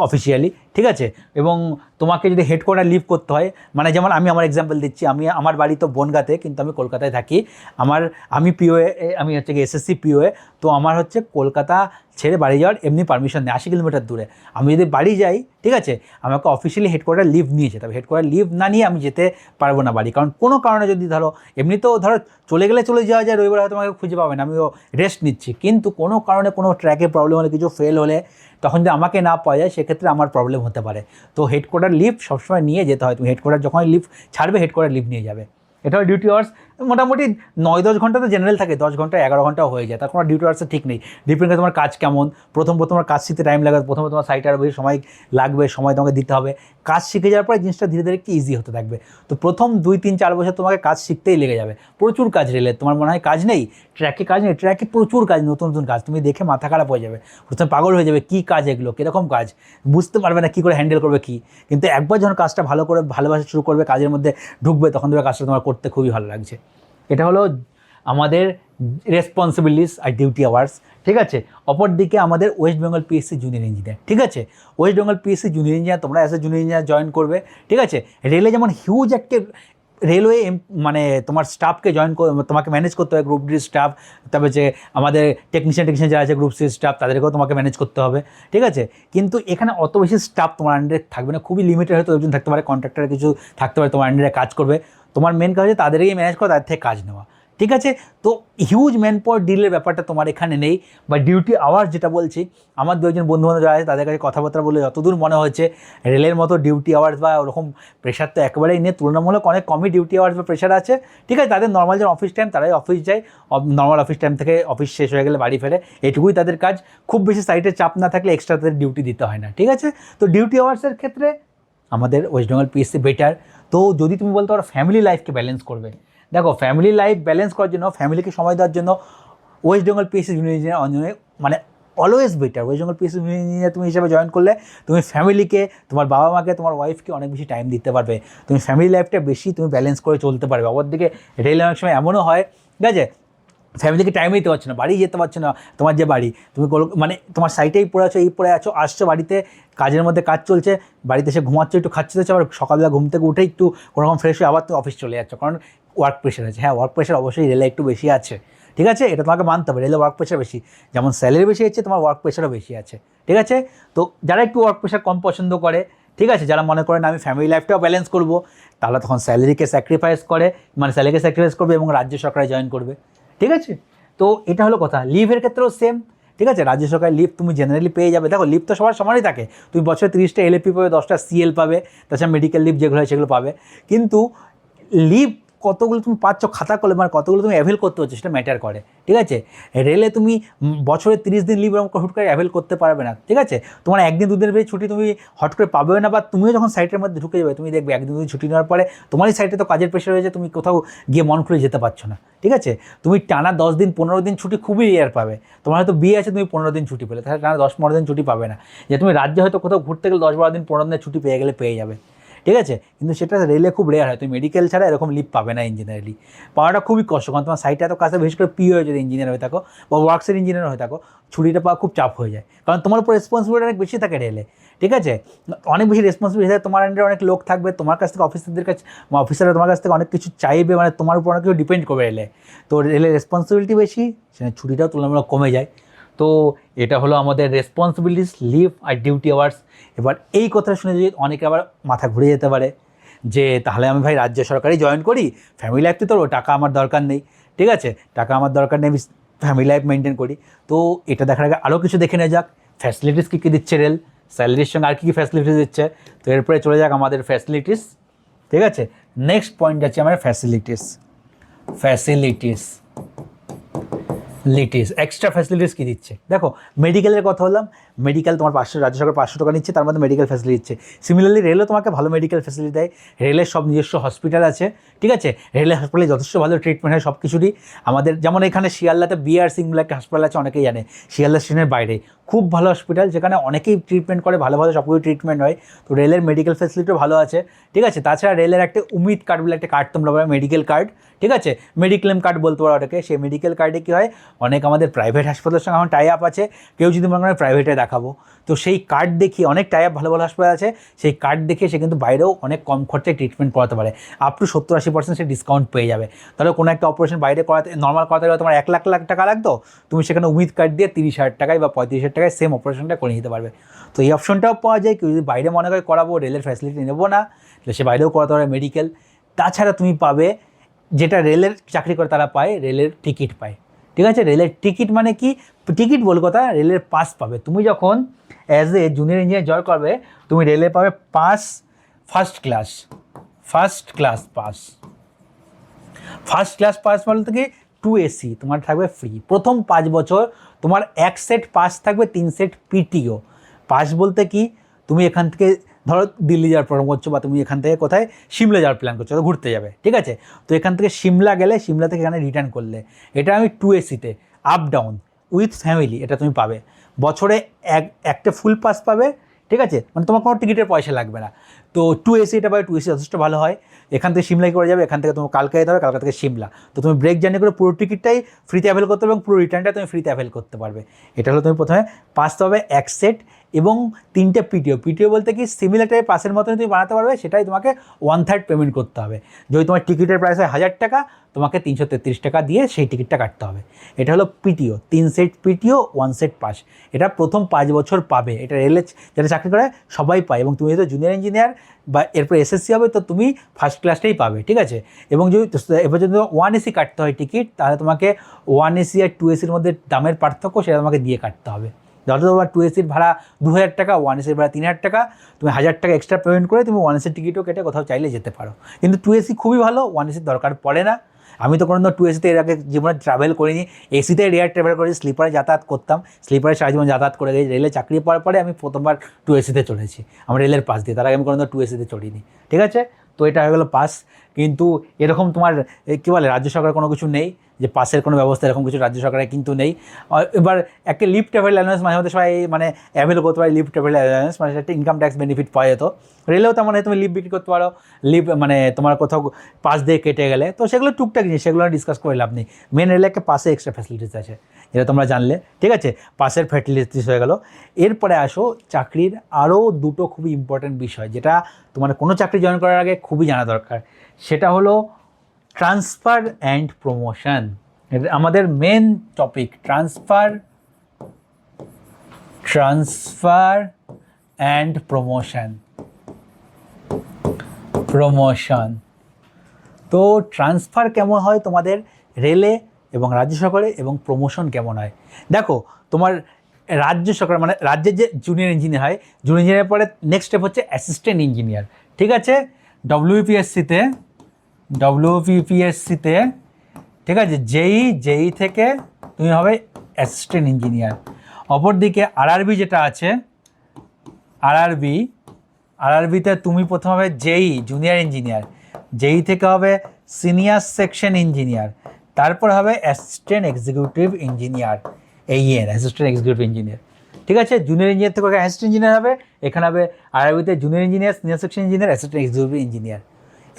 অফিসিয়ালি। ঠিক আছে, এবং তোমাকে যদি হেডকোয়ার্টার লিভ করতে হয়, মানে যেমন আমি আমার এক্সাম্পল দিচ্ছি, আমার বাড়ি তো বনগাঁতে, কিন্তু আমি কলকাতায় থাকি। আমি পিওএ, আমি হচ্ছে কি এসএসসি পিওএ, তো আমার হচ্ছে কলকাতা ছেড়ে বাড়ি যাওয়ার এমনি পারমিশন নেই, 80 কিলোমিটার দূরে। আমি যদি বাড়ি যাই, ঠিক আছে, আমাকে অফিসিয়ালি হেডকোয়ার্টার লিভ নিয়ে যেতে হবে। হেডকোয়ার্টার লিভ না নিয়ে আমি যেতে পারবো না বাড়ি, কারণ কোনো কারণে যদি ধরো, এমনিতেও ধরো চলে গেলে চলে যাওয়া যায়, রবিবার হয়তো আমাকে খুঁজে পাবে না, আমিও রেস্ট নিচ্ছি, কিন্তু কোনো কারণে কোনো ট্র্যাকে প্রবলেম হলে, কিছু ফেল হলে, তখন যদি আমাকে না পাওয়া যায়, সেক্ষেত্রে আমার প্রবলেম হতে পারে। তো হেডকোয়ার্টার লিভ সবসময় নিয়ে যেতে হয়, তুমি হেডকোয়ার্টার যখন লিভ ছাড়বে, হেডকোয়ার্টার লিভ নিয়ে যাবে। এটা হলো ডিউটি আওয়ার্স। মোটামুটি 9-10 ঘন্টা তো জেনারেল থাকে, 10 ঘন্টা 11 ঘন্টাও হয়ে যায়, তার কোনো ডিউটি আওয়ার্সের ঠিক নেই। ডিপেন্ড করে তোমার কাজ কেমন। প্রথম তোমার কাজ শিখতে টাইম লাগবে, প্রথমে তোমার সাইটে আরও বেশি সময় লাগবে, সময় তোমাকে দিতে হবে। কাজ শিখে যাওয়ার পরে জিনিসটা ধীরে ধীরে একটু ইজি হতে থাকবে। তো প্রথম 2-3-4 বছর তোমাকে কাজ শিখতেই লেগে যাবে, প্রচুর কাজ। রেলে তোমার মনে হয় কাজ নেই, ট্র্যাকে কাজ নেই, ট্র্যাকে প্রচুর কাজ, নতুন নতুন কাজ, তুমি দেখে মাথা খারাপ হয়ে যাবে, প্রথমে পাগল হয়ে যাবে, কী কাজ এগুলো, কীরকম কাজ, বুঝতে পারবে না কী করে হ্যান্ডেল করবে কী। কিন্তু একবার যখন কাজটা ভালো করে ভালোবাসা শুরু করবে, কাজের মধ্যে ঢুকবে, তখন তোমার কাজটা তোমার করতে খুবই ভালো লাগছে। এটা হলো আমাদের রেসপন্সিবিলিটিস আর ডিউটি আওয়ার্স। ঠিক আছে, অপরদিকে আমাদের West Bengal PSC junior engineer. ঠিক আছে, West Bengal PSC junior engineer, তোমরা as a junior engineer join করবে। ঠিক আছে, রেলে যেমন হিউজ একটা রেলওয়ে, মানে তোমার স্টাফকে তোমাকে ম্যানেজ করতে হবে, গ্রুপ ডি স্টাফ, তারপরে যে আমাদের টেকনিশিয়ান যারা আছে, গ্রুপ সি স্টাফ, তাদেরকেও তোমাকে ম্যানেজ করতে হবে। ঠিক আছে, কিন্তু এখানে অত বেশি স্টাফ তোমার আন্ডারে থাকবে না, খুবই লিমিটেড, হয়তো একজন থাকতে পারে, কন্ট্রাক্টর কিছু থাকতে পারে তোমার আন্ডারে কাজ করবে। তোমার মেন কাজ হচ্ছে তাদেরকেই ম্যানেজ করা, তাদের থেকে কাজ নেওয়া। ঠিক আছে, তো হিউজ ম্যান পাওয়ার ডিলের ব্যাপারটা তোমার এখানে নেই। বা ডিউটি আওয়ার্স যেটা বলছি, আমার 2-একজন বন্ধুবান্ধব যারা আছে, তাদের কাছে কথাবার্তা বলে যতদূর মনে হচ্ছে, রেলের মতো ডিউটি আওয়ার্স বা ওরকম প্রেশার তো একেবারেই নেই, তুলনামূলক অনেক কমই ডিউটি আওয়ার্স বা প্রেশার আছে। ঠিক আছে, তাদের নর্মাল যে অফিস টাইম, তারাই অফিস যায়, নর্মাল অফিস টাইম থেকে অফিস শেষ হয়ে গেলে বাড়ি ফেরে, এটুকুই তাদের কাজ। খুব বেশি সাইটের চাপ না থাকলে এক্সট্রা তাদের ডিউটি দিতে হয় না। ঠিক আছে, তো ডিউটি আওয়ার্সের ক্ষেত্রে আমাদের ওয়েস্ট বেঙ্গল পিএসসি বেটার। তো যদি তুমি বলতে পারো ফ্যামিলি লাইফকে ব্যালেন্স করবে, দেখো ফ্যামিলি লাইফ ব্যালেন্স করার জন্য, ফ্যামিলিকে সময় দেওয়ার জন্য West Bengal PSC junior engineer মানে always better. West Bengal PSC junior engineer তুমি হিসেবে জয়েন করলে, তুমি ফ্যামিলিকে, তোমার বাবা মাকে, তোমার ওয়াইফকে অনেক বেশি টাইম দিতে পারবে, তুমি ফ্যামিলি লাইফটা বেশি তুমি ব্যালেন্স করে চলতে পারবে। অপরদিকে রেলে অনেক সময় এমনও হয়, ঠিক আছে, ফ্যামিলিকে টাইম দিতে পারছো না, বাড়ি যেতে পারছো না, তোমার যে বাড়ি, তুমি মানে তোমার সাইটেই পড়ে আছো, এই পড়ে আছো, আসছো বাড়িতে, কাজের মধ্যে কাজ চলছে, বাড়িতে এসে ঘুমাচ্ছো, একটু খাচ্ছে, আবার সকালবেলা ঘুম থেকে উঠে একটু কোনোরকম ফ্রেশ হয়ে আবার তুমি অফিস চলে যাচ্ছ, কারণ ওয়ার্ক প্রেশার আছে। হ্যাঁ, ওয়ার্ক প্রেশার অবশ্যই রেলে একটু বেশি আছে। ঠিক আছে, এটা তোমাকে মানতে হবে, রেলে ওয়ার্ক প্রেশার বেশি, যেমন স্যালারি বেশি আছে, তোমার ওয়ার্ক প্রেশারও বেশি আছে। ঠিক আছে, তো যারা একটু ওয়ার্ক প্রেশার কম পছন্দ করে, ঠিক আছে, যারা মনে করেন আমি ফ্যামিলি লাইফটাও ব্যালেন্স করবো, তাহলে তখন স্যালারিকে স্যাক্রিফাইস করে, মানে স্যালারিকে স্যাক্রিফাইস করবে এবং রাজ্য সরকারে জয়েন করবে। ঠিক আছে, তো এটা হলো কথা। লিভের ক্ষেত্রেও সেম। ঠিক আছে, রাজ্য সরকারের লিভ তুমি জেনারেলি পেয়ে যাবে। দেখো, লিভ তো সবার সমানই থাকে, তুমি বছরে 30টা এলএপি পাবে, 10টা সিএল পাবে, তাছাড়া মেডিকেল লিভ যেগুলো হয় সেগুলো পাবে। কিন্তু লিভ কতগুলো তুমি পাচ্ছ খাতা করলে, মানে কতগুলো তুমি অ্যাভেল করতে হচ্ছে, সেটা ম্যাটার করে। ঠিক আছে, রেলে তুমি বছরে 30 দিন লিভ হুট করে অ্যাভেল করতে পারবে না। ঠিক আছে, তোমার 1-2 দিনের বেশি ছুটি তুমি হট করে পাবে না, বা তুমিও যখন সাইটের মধ্যে ঢুকে যাবে, তুমি দেখবে 1-2 দিন ছুটি নেওয়ার পরে তোমারই সাইটে তো কাজের প্রেশার হয়েছে, তুমি কোথাও গিয়ে মন খুলে যেতে পারছো না। ঠিক আছে, তুমি টানা 10 দিন 15 দিন ছুটি খুবই রেয়ার পাবে। তোমার হয়তো বিয়ে আছে, তুমি 15 দিন ছুটি পেলে, তাহলে টানা 10-15 দিন ছুটি পাবে না। যে তুমি রাজ্যে হয়তো কোথাও ঘুরতে গেলে 10-12 দিন 15 দিনের ছুটি পেয়ে গেলে পেয়ে যাবে। ঠিক আছে, কিন্তু সেটা রেলে খুব রেয়ার হয়, তুমি মেডিকেল ছাড়া এরকম লিভ পাবে না ইঞ্জিনিয়ারলি, পাওয়াটা খুবই কষ্ট, কারণ তোমার সাইটে এত কাছে, বিশেষ করে পিও যদি ইঞ্জিনিয়ার হয়ে থাকো বা ওয়ার্কসের ইঞ্জিনিয়ার হয়ে থাকো, ছুটিটা পাওয়া খুব চাপ হয়ে যায়, কারণ তোমার উপর রেসপন্সিবিলিটি অনেক বেশি থাকে রেলে। ঠিক আছে, অনেক বেশি রেসপন্সিবিলিটি থাকে, তোমার আন্ডারে অনেক লোক থাকবে, তোমার কাছ থেকে অফিসারদের কাছে, অফিসাররা তোমার কাছ থেকে অনেক কিছু চাইবে, মানে তোমার উপর অনেক কিছু ডিপেন্ড করবে রেলে। তো রেলের রেসপন্সিবিলিটি বেশি, সেখানে ছুটিটাও তুলনামূলক কমে যায়। তো এটা হলো আমাদের রেসপন্সিবিলিটিস, লিভ আর ডিউটি আওয়ার্স। এবার এই কথা শুনে যদি অনেকে আবার মাথা ঘুরে যেতে পারে যে তাহলে আমি ভাই রাজ্য সরকারই জয়েন করি, ফ্যামিলি লাইফ তো টাকা আমার দরকার নেই। ঠিক আছে, টাকা আমার দরকার নেই, আমি ফ্যামিলি লাইফ মেনটেন করি। তো এটা দেখার আগে আরও কিছু দেখে নেওয়া যাক, ফ্যাসিলিটিস কী কী দিচ্ছে রেল, স্যালারির সঙ্গে আর কী কী ফ্যাসিলিটিস দিচ্ছে। তো এরপরে চলে যাক আমাদের ফ্যাসিলিটিস। ঠিক আছে, নেক্সট পয়েন্ট আছে আমার ফ্যাসিলিটিস। এক্সট্রা ফ্যাসিলিটিস কী দিচ্ছে দেখো, মেডিকেলের কথা বললাম, মেডিকেল তোমার 500, রাজ্য সরকার 500 টাকা নিচ্ছে, তার মধ্যে মেডিকেল ফ্যাসিলিটি দিচ্ছে। সিমিলারলি রেলও তোমাকে ভালো মেডিকেল ফ্যাসিলিটি দেয়, রেলের সব নিজস্ব হসপিটাল আছে। ঠিক আছে, রেলের হাসপাতালে যথেষ্ট ভালো ট্রিটমেন্ট হয় সব কিছুরই। আমাদের যেমন এখানে শিয়ালদাতে বিআর সিং বলে একটা হাসপাতাল আছে, অনেকেই জানে, শিয়ালদা স্টেশনের বাইরে, খুব ভালো হসপিটাল, যেখানে অনেকেই ট্রিটমেন্ট করে, ভালো ভালো সবকিছু ট্রিটমেন্ট হয়। তো রেলের মেডিকেল ফ্যাসিলিটিও ভালো আছে। ঠিক আছে, তাছাড়া রেলের একটা উমিদ কার্ড বলে একটা কার্ড তোমরা পাবে, মেডিকেল কার্ড। ঠিক আছে, মেডিক্লেম কার্ড বলতে পারো ওটাকে। সেই মেডিকেল কার্ডে কী হয়, অনেক আমাদের প্রাইভেট হাসপাতালের সঙ্গে এখন টাই আপ আছে, কেউ যদি মনে করে প্রাইভেটে দেখাবো, তো সেই কার্ড দেখিয়ে, অনেক টাই আপ ভালো ভালো হাসপাতাল আছে, সেই কার্ড দেখিয়ে সে কিন্তু বাইরেও অনেক কম খরচায় ট্রিটমেন্ট করাতে পারে, আপ টু 70-80% সে ডিসকাউন্ট পেয়ে যাবে। তাহলে কোনো একটা অপারেশন বাইরে করাতে, নর্মাল করাতে গেলে তোমার 1 লাখ টাকা লাগতো, তুমি সেখানে উমিদ কার্ড দিয়ে 30,000 টাকায় বা 35,000 টাকায় সেম অপারেশনটা করে নিতে পারবে। তো এই অপশনটাও পাওয়া যায়। কেউ যদি বাইরে মনে করে করাবো, রেলের ফ্যাসিলিটি নেবো না, তাহলে সে বাইরেও করাতে পারে মেডিকেল। তাছাড়া তুমি পাবে, যেটা রেলের চাকরি করে তারা পায়, রেলের টিকিট পায়। ঠিক আছে, রেলের টিকিট মানে কি, টিকিট বল কথা, রেলের পাস পাবে। তুমি যখন as a junior engineer join করবে, তুমি রেলে পাবে pass, first class pass. First class pass বলতে কি 2AC তোমার থাকবে ফ্রি প্রথম 5 বছর। তোমার 1 সেট পাস থাকবে, 3 সেট পিটিও। পাস বলতে কি, তুমি এখান থেকে ধরো দিল্লি যাওয়ার প্ল্যান করছো, বা তুমি এখান থেকে কোথায় সিমলা যাওয়ার প্ল্যান করছো, তো ঘুরতে যাবে। ঠিক আছে, তো এখান থেকে সিমলা গেলে, সিমলা থেকে এখানে রিটার্ন করলে, এটা আমি 2AC-তে আপ ডাউন উইথ ফ্যামিলি এটা তুমি পাবে। বছরে একটা ফুল পাস পাবে। ঠিক আছে, মানে তোমার কোনো টিকিটের পয়সা লাগবে না। তো 2AC এটা পাবে, 2AC যথেষ্ট ভালো হয়। এখান থেকে সিমলাই করে যাবে, এখান থেকে তোমার কালকা যেতে হবে, কালকা থেকে সিমলা। তো তুমি ব্রেক জার্নি করে পুরো টিকিটটাই ফ্রিতে অ্যাভেল করতে পারবে, এবং পুরো রিটার্নটা তুমি ফ্রিতে অ্যাভেল করতে পারবে। এটা হলো, তুমি প্রথমে পাস পাবে 1 সেট এবং 3টে পিটিও বলতে কি সিমিলার টাইপের পাসের মতনই তুমি বানাতে পারবে, সেটাই তোমাকে 1/3 পেমেন্ট করতে হবে। যদি তোমার টিকিটের প্রাইস হয় 1000 টাকা, তোমাকে 333 টাকা দিয়ে সেই টিকিটটা কাটতে হবে। এটা হলো পিটিও, 3 সেট পিটিও, 1 সেট পাস। এটা প্রথম 5 বছর পাবে। এটা রেলে যারা চাকরি করে সবাই পায়, এবং তুমি যদি জুনিয়র ইঞ্জিনিয়ার বা এরপর SSC হবে, তো তুমি ফার্স্ট ক্লাসটাই পাবে। ঠিক আছে, এবং যদি এবার যদি 1AC কাটতে হয় টিকিট, তাহলে তোমাকে 1AC আর 2AC-র মধ্যে দামের পার্থক্য, সেটা তোমাকে দিয়ে কাটতে হবে। ধরো তোমার 2AC-র ভাড়া 2000 টাকা, 1AC-র ভাড়া 3000 টাকা, তুমি 1000 টাকা এক্সট্রা পেমেন্ট করে তুমি 1AC টিকিটও কেটে কোথাও চাইলে যেতে পারো। কিন্তু 2AC খুবই ভালো, 1AC দরকার পড়ে না। আমি তো কোনো 2AC-তে এর আগে জীবনে ট্রাভেল করিনি, এসিতে রেয়ার ট্রাভেল করেছি, স্লিপারে যাতায়াত করতাম, স্লিপারে সারা জীবন যাতায়াত করে গেছি। রেলে চাকরি পাওয়ার পরে আমি প্রথমবার 2AC-তে চলেছি, আমার রেলের পাস দিয়ে, তার আগে আমি কোনো 2AC-তে চড়িনি। ঠিক আছে, তো এটা হয়ে গেলো পাস। কিন্তু এরকম তোমার কী বলে, রাজ্য সরকার কোনো কিছু নেই যে পাসের কোনো ব্যবস্থা, এরকম কিছু রাজ্য সরকারের কিন্তু নেই। এবার একটা লিফট ট্রাভেল অ্যালাউন্স মাঝে মধ্যে সবাই মানে অ্যাভেল করতে পারে, লিফট ট্রাভেল অ্যালাউন্স, মানে সেটা একটা ইনকাম ট্যাক্স বেনিফিট পাওয়া যেত। রেলেও তেমন হয়, তুমি লিভ বিক্রি করতে পারো, লিভ মানে তোমার কোথাও পাস দিয়ে কেটে গেলে, তো সেগুলো টুকটাক জিনিস, সেগুলো ডিসকাস করে লাভ নেই। মেন রেলে একটা পাসে এক্সট্রা ফ্যাসিলিটিস আছে, যেটা তোমরা জানলে। ঠিক আছে, পাসের ফ্যাসিলিটিস হয়ে গেল। এরপরে আসো চাকরির আরও দুটো খুবই ইম্পর্ট্যান্ট বিষয়, যেটা তোমার কোনো চাকরি জয়েন করার আগে খুবই জানা দরকার। সেটা হলো ট্রান্সফার অ্যান্ড প্রমোশন। আমাদের main topic transfer and promotion. তো ট্রান্সফার কেমন হয় তোমাদের রেলে এবং রাজ্য সরকারে, এবং প্রমোশন কেমন হয় দেখো। তোমার রাজ্য সরকার মানে রাজ্যের যে জুনিয়র ইঞ্জিনিয়ার হয়, জুনিয়র ইঞ্জিনিয়ার পরে নেক্সট স্টেপ হচ্ছে অ্যাসিস্ট্যান্ট ইঞ্জিনিয়ার। ঠিক আছে, ডব্লিউপিএসসিতে, ঠিক আছে, জেই থেকে তুমি হবে অ্যাসিস্ট্যান্ট ইঞ্জিনিয়ার। অপরদিকে আরআরবি যেটা আছে, আরআরবিতে তুমি প্রথম হবে জুনিয়র ইঞ্জিনিয়ার, জেই থেকে হবে সিনিয়র সেকশন ইঞ্জিনিয়ার, তারপর হবে assistant executive engineer, assistant executive engineer. ঠিক আছে, জুনিয়র ইঞ্জিনিয়ার থেকে অ্যাসিস্ট্যান্ট ইঞ্জিনিয়ার হবে, এখানে হবে আরআরবিতে junior engineer, senior section engineer, assistant executive engineer.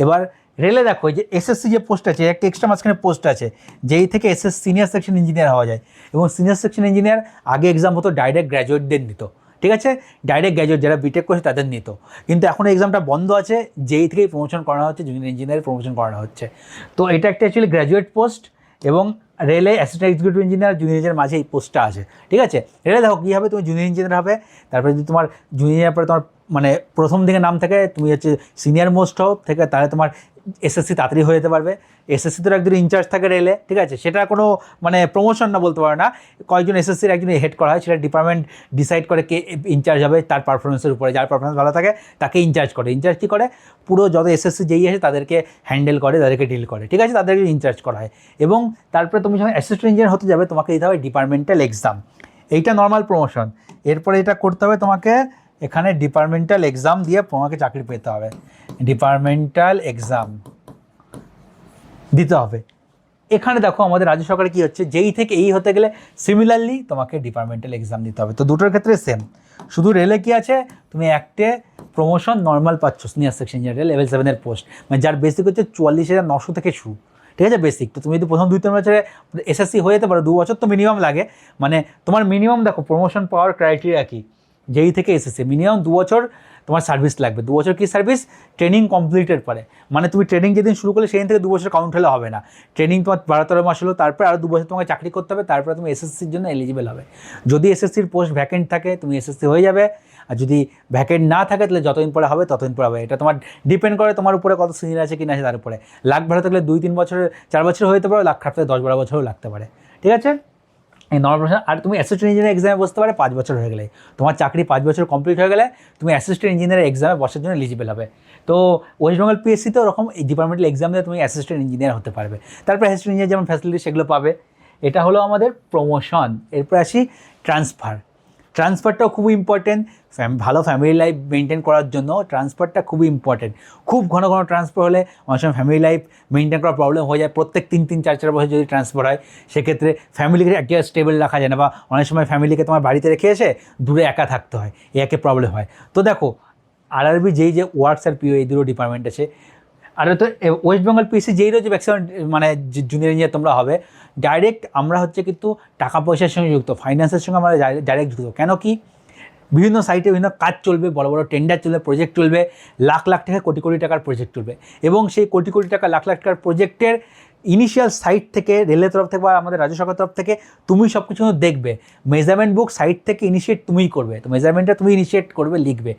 এবার রেলে দেখো যে এসএসসি যে পোস্ট আছে, একটা এক্সট্রা মাঝখানে পোস্ট আছে, যেই থেকে সিনিয়র সেকশন ইঞ্জিনিয়ার হওয়া যায়। এবং সিনিয়র সেকশন ইঞ্জিনিয়ার আগে এক্সাম হতো ডাইরেক্ট গ্র্যাজুয়েটদের নিত। ঠিক আছে, ডাইরেক্ট গ্র্যাজুয়েট যারা বিটেক করছে তাদের নিত, কিন্তু এখন এক্সামটা বন্ধ আছে, যেই থেকেই প্রমোশন করানো হচ্ছে, জুনিয়র ইঞ্জিনিয়ার প্রমোশন করানো হচ্ছে। তো এটা একটা অ্যাকচুয়ালি গ্র্যাজুয়েট পোস্ট, এবং রেলে assistant executive engineer, junior engineer মাঝে এই পোস্টটা আছে। ঠিক আছে, রেলে দেখো কী হবে, তুমি জুনিয়র ইঞ্জিনিয়ার হবে, তারপরে যদি তোমার জুনিয়র পরে তোমার মানে প্রথম দিকে নাম থাকে, তুমি হচ্ছে সিনিয়র মোস্ট হও থেকে, তাহলে তোমার এসএসসি তাড়াতাড়ি হয়ে যেতে পারবে। এসএসসি তো একজন ইনচার্জ থাকে রেলে, ঠিক আছে, সেটা কোনো মানে প্রমোশন না বলতে পারো না, কয়েকজন এসএসসির একজন হেড করা হয়, সেটা ডিপার্টমেন্ট ডিসাইড করে কে ইনচার্জ হবে তার পারফরমেন্সের উপরে, যার পারফরমেন্স ভালো থাকে তাকে ইনচার্জ করে। ইনচার্জ কী করে, পুরো যত এসএসসি যেই আসে তাদেরকে হ্যান্ডেল করে, তাদেরকে ডিল করে, ঠিক আছে, তাদেরকে ইনচার্জ করা হয়। এবং তারপরে তুমি যখন অ্যাসিস্ট্যান্ট ইঞ্জিনিয়ার হতে যাবে তোমাকে দিতে হবে ডিপার্টমেন্টাল এক্সাম, এইটা নর্মাল প্রমোশন। এরপরে এটা করতে হবে তোমাকে এখানে ডিপার্টমেন্টাল এক্সাম দিয়ে তোমাকে চাকরি পেতে হবে, ডিপার্টমেন্টাল এক্সাম দিতে হবে। এখানে দেখো আমাদের রাজ্য সরকারে কী হচ্ছে, যেই থেকে এই হতে গেলে সিমিলারলি তোমাকে ডিপার্টমেন্টাল এক্সাম দিতে হবে। তো দুটোর ক্ষেত্রে সেম, শুধু রেলে কী আছে, তুমি একটা প্রমোশন নর্মাল পাচ্ছ সিনিয়র সেকশন ইঞ্জিনিয়ার লেভেল 7-এর পোস্ট, মানে যার বেসিক হচ্ছে 44,900 থেকে শুরু, ঠিক আছে, বেসিক। তো তুমি যদি প্রথম 2-3 বছরে এসএসসি হয়ে যেতে পারো, 2 বছর তো মিনিমাম লাগে, মানে তোমার মিনিমাম দেখো প্রমোশন পাওয়ার ক্রাইটেরিয়া কি, যেই থেকে এসএসসি মিনিমাম 2 বছর তোমার সার্ভিস লাগবে। 2 বছর কি সার্ভিস, ট্রেনিং কমপ্লিটের পরে, মানে তুমি ট্রেনিং যেদিন শুরু করলে সেদিন থেকে 2 বছর কাউন্ট হলে হবে না, ট্রেনিং তোমার 12-13 মাস হলো, তারপরে আরও 2 বছর তোমাকে চাকরি করতে হবে, তারপরে তুমি এসএসসির জন্য এলিজিবল হবে। যদি এসএসসির পোস্ট ভ্যাকেন্ট থাকে তুমি এসএসসি হয়ে যাবে, আর যদি ভ্যাকেন্ট না থাকে তাহলে যতদিন পরে হবে ততদিন পরে হবে। এটা তোমার ডিপেন্ড করে তোমার উপরে কত সিনিয়র আছে কি না আছে তার উপরে। লাখ ভালো থাকলে 2-3 বছর 4 বছর হতে পারে, লাখ খারাপ থাকলে 10-12 বছরও লাগতে পারে, ঠিক আছে। এই নর্মাল প্রশ্ন। আর তুমি অ্যাসিস্ট্যান্ট ইঞ্জিনিয়ার এক্সামে বসতে পারে 5 বছর হয়ে গেলে, তোমার চাকরি 5 বছর কমপ্লিট হয়ে গেলে তুমি অ্যাসিস্ট্যান্ট ইঞ্জিনিয়ার এক্সামে বসার জন্য এলিজিবল হবে। তো ওয়েস্ট বেঙ্গল পিএসসিতেও ওরকম এই ডিপার্টমেন্টাল এক্সাম দিয়ে তুমি অ্যাসিস্ট্যান্ট ইঞ্জিনিয়ার হতে পারবে। তারপর অ্যাসিস্ট্যান্ট ইঞ্জিনিয়ার যেমন ফ্যাসিলিটি সেগুলো পাবে। এটা হলো আমাদের প্রমোশন। এরপর আসি ট্রান্সফার। ট্রান্সফারটাও খুবই ইম্পর্টেন্ট, ভালো ফ্যামিলি লাইফ মেনটেন করার জন্য ট্রান্সফারটা খুবই ইম্পর্টেন্ট। খুব ঘন ঘন ট্রান্সফার হলে অনেক সময় ফ্যামিলি লাইফ মেনটেন করার প্রবলেম হয়ে যায়। প্রত্যেক 3-3, 4-4 বছর যদি ট্রান্সফার হয় সেক্ষেত্রে ফ্যামিলিকে এক জায়গায় স্টেবল রাখা যায় না, বা অনেক সময় ফ্যামিলিকে তোমার বাড়িতে রেখে এসে দূরে একা থাকতে হয়, একে প্রবলেম হয়। তো দেখো আরআরবি যেই যে ওয়ার্কস আর পিও এই দুটো ডিপার্টমেন্ট আছে, আর তো ওয়েস্ট বেঙ্গল পিএসসি যেই রয়েছে ম্যাক্সিমাম মানে জুনিয়র ইঞ্জিনিয়ার তোমরা হবে, ডাইরেক্ট আমরা হচ্ছে কিন্তু টাকা পয়সার সঙ্গে যুক্ত, ফাইন্যান্সের সঙ্গে আমরা ডাইরেক্ট যুক্ত। কেন কি, বিভিন্ন সাইটে বিভিন্ন কাজ চলবে, বড় বড় টেন্ডার চলবে, প্রজেক্ট চলবে, লাখ লাখ টাকা কোটি কোটি টাকার প্রজেক্ট চলবে, এবং সেই কোটি কোটি টাকা লাখ লাখ টাকার প্রজেক্টের ইনিশিয়াল সাইট থেকে রেলের তরফ থেকে বা আমাদের রাজ্য সরকারের তরফ থেকে তুমি সব কিছু দেখবে। মেজারমেন্ট বুক সাইট থেকে ইনিশিয়েট তুমিই করবে, তো মেজারমেন্টটা তুমি ইনিশিয়েট করবে, লিখবে।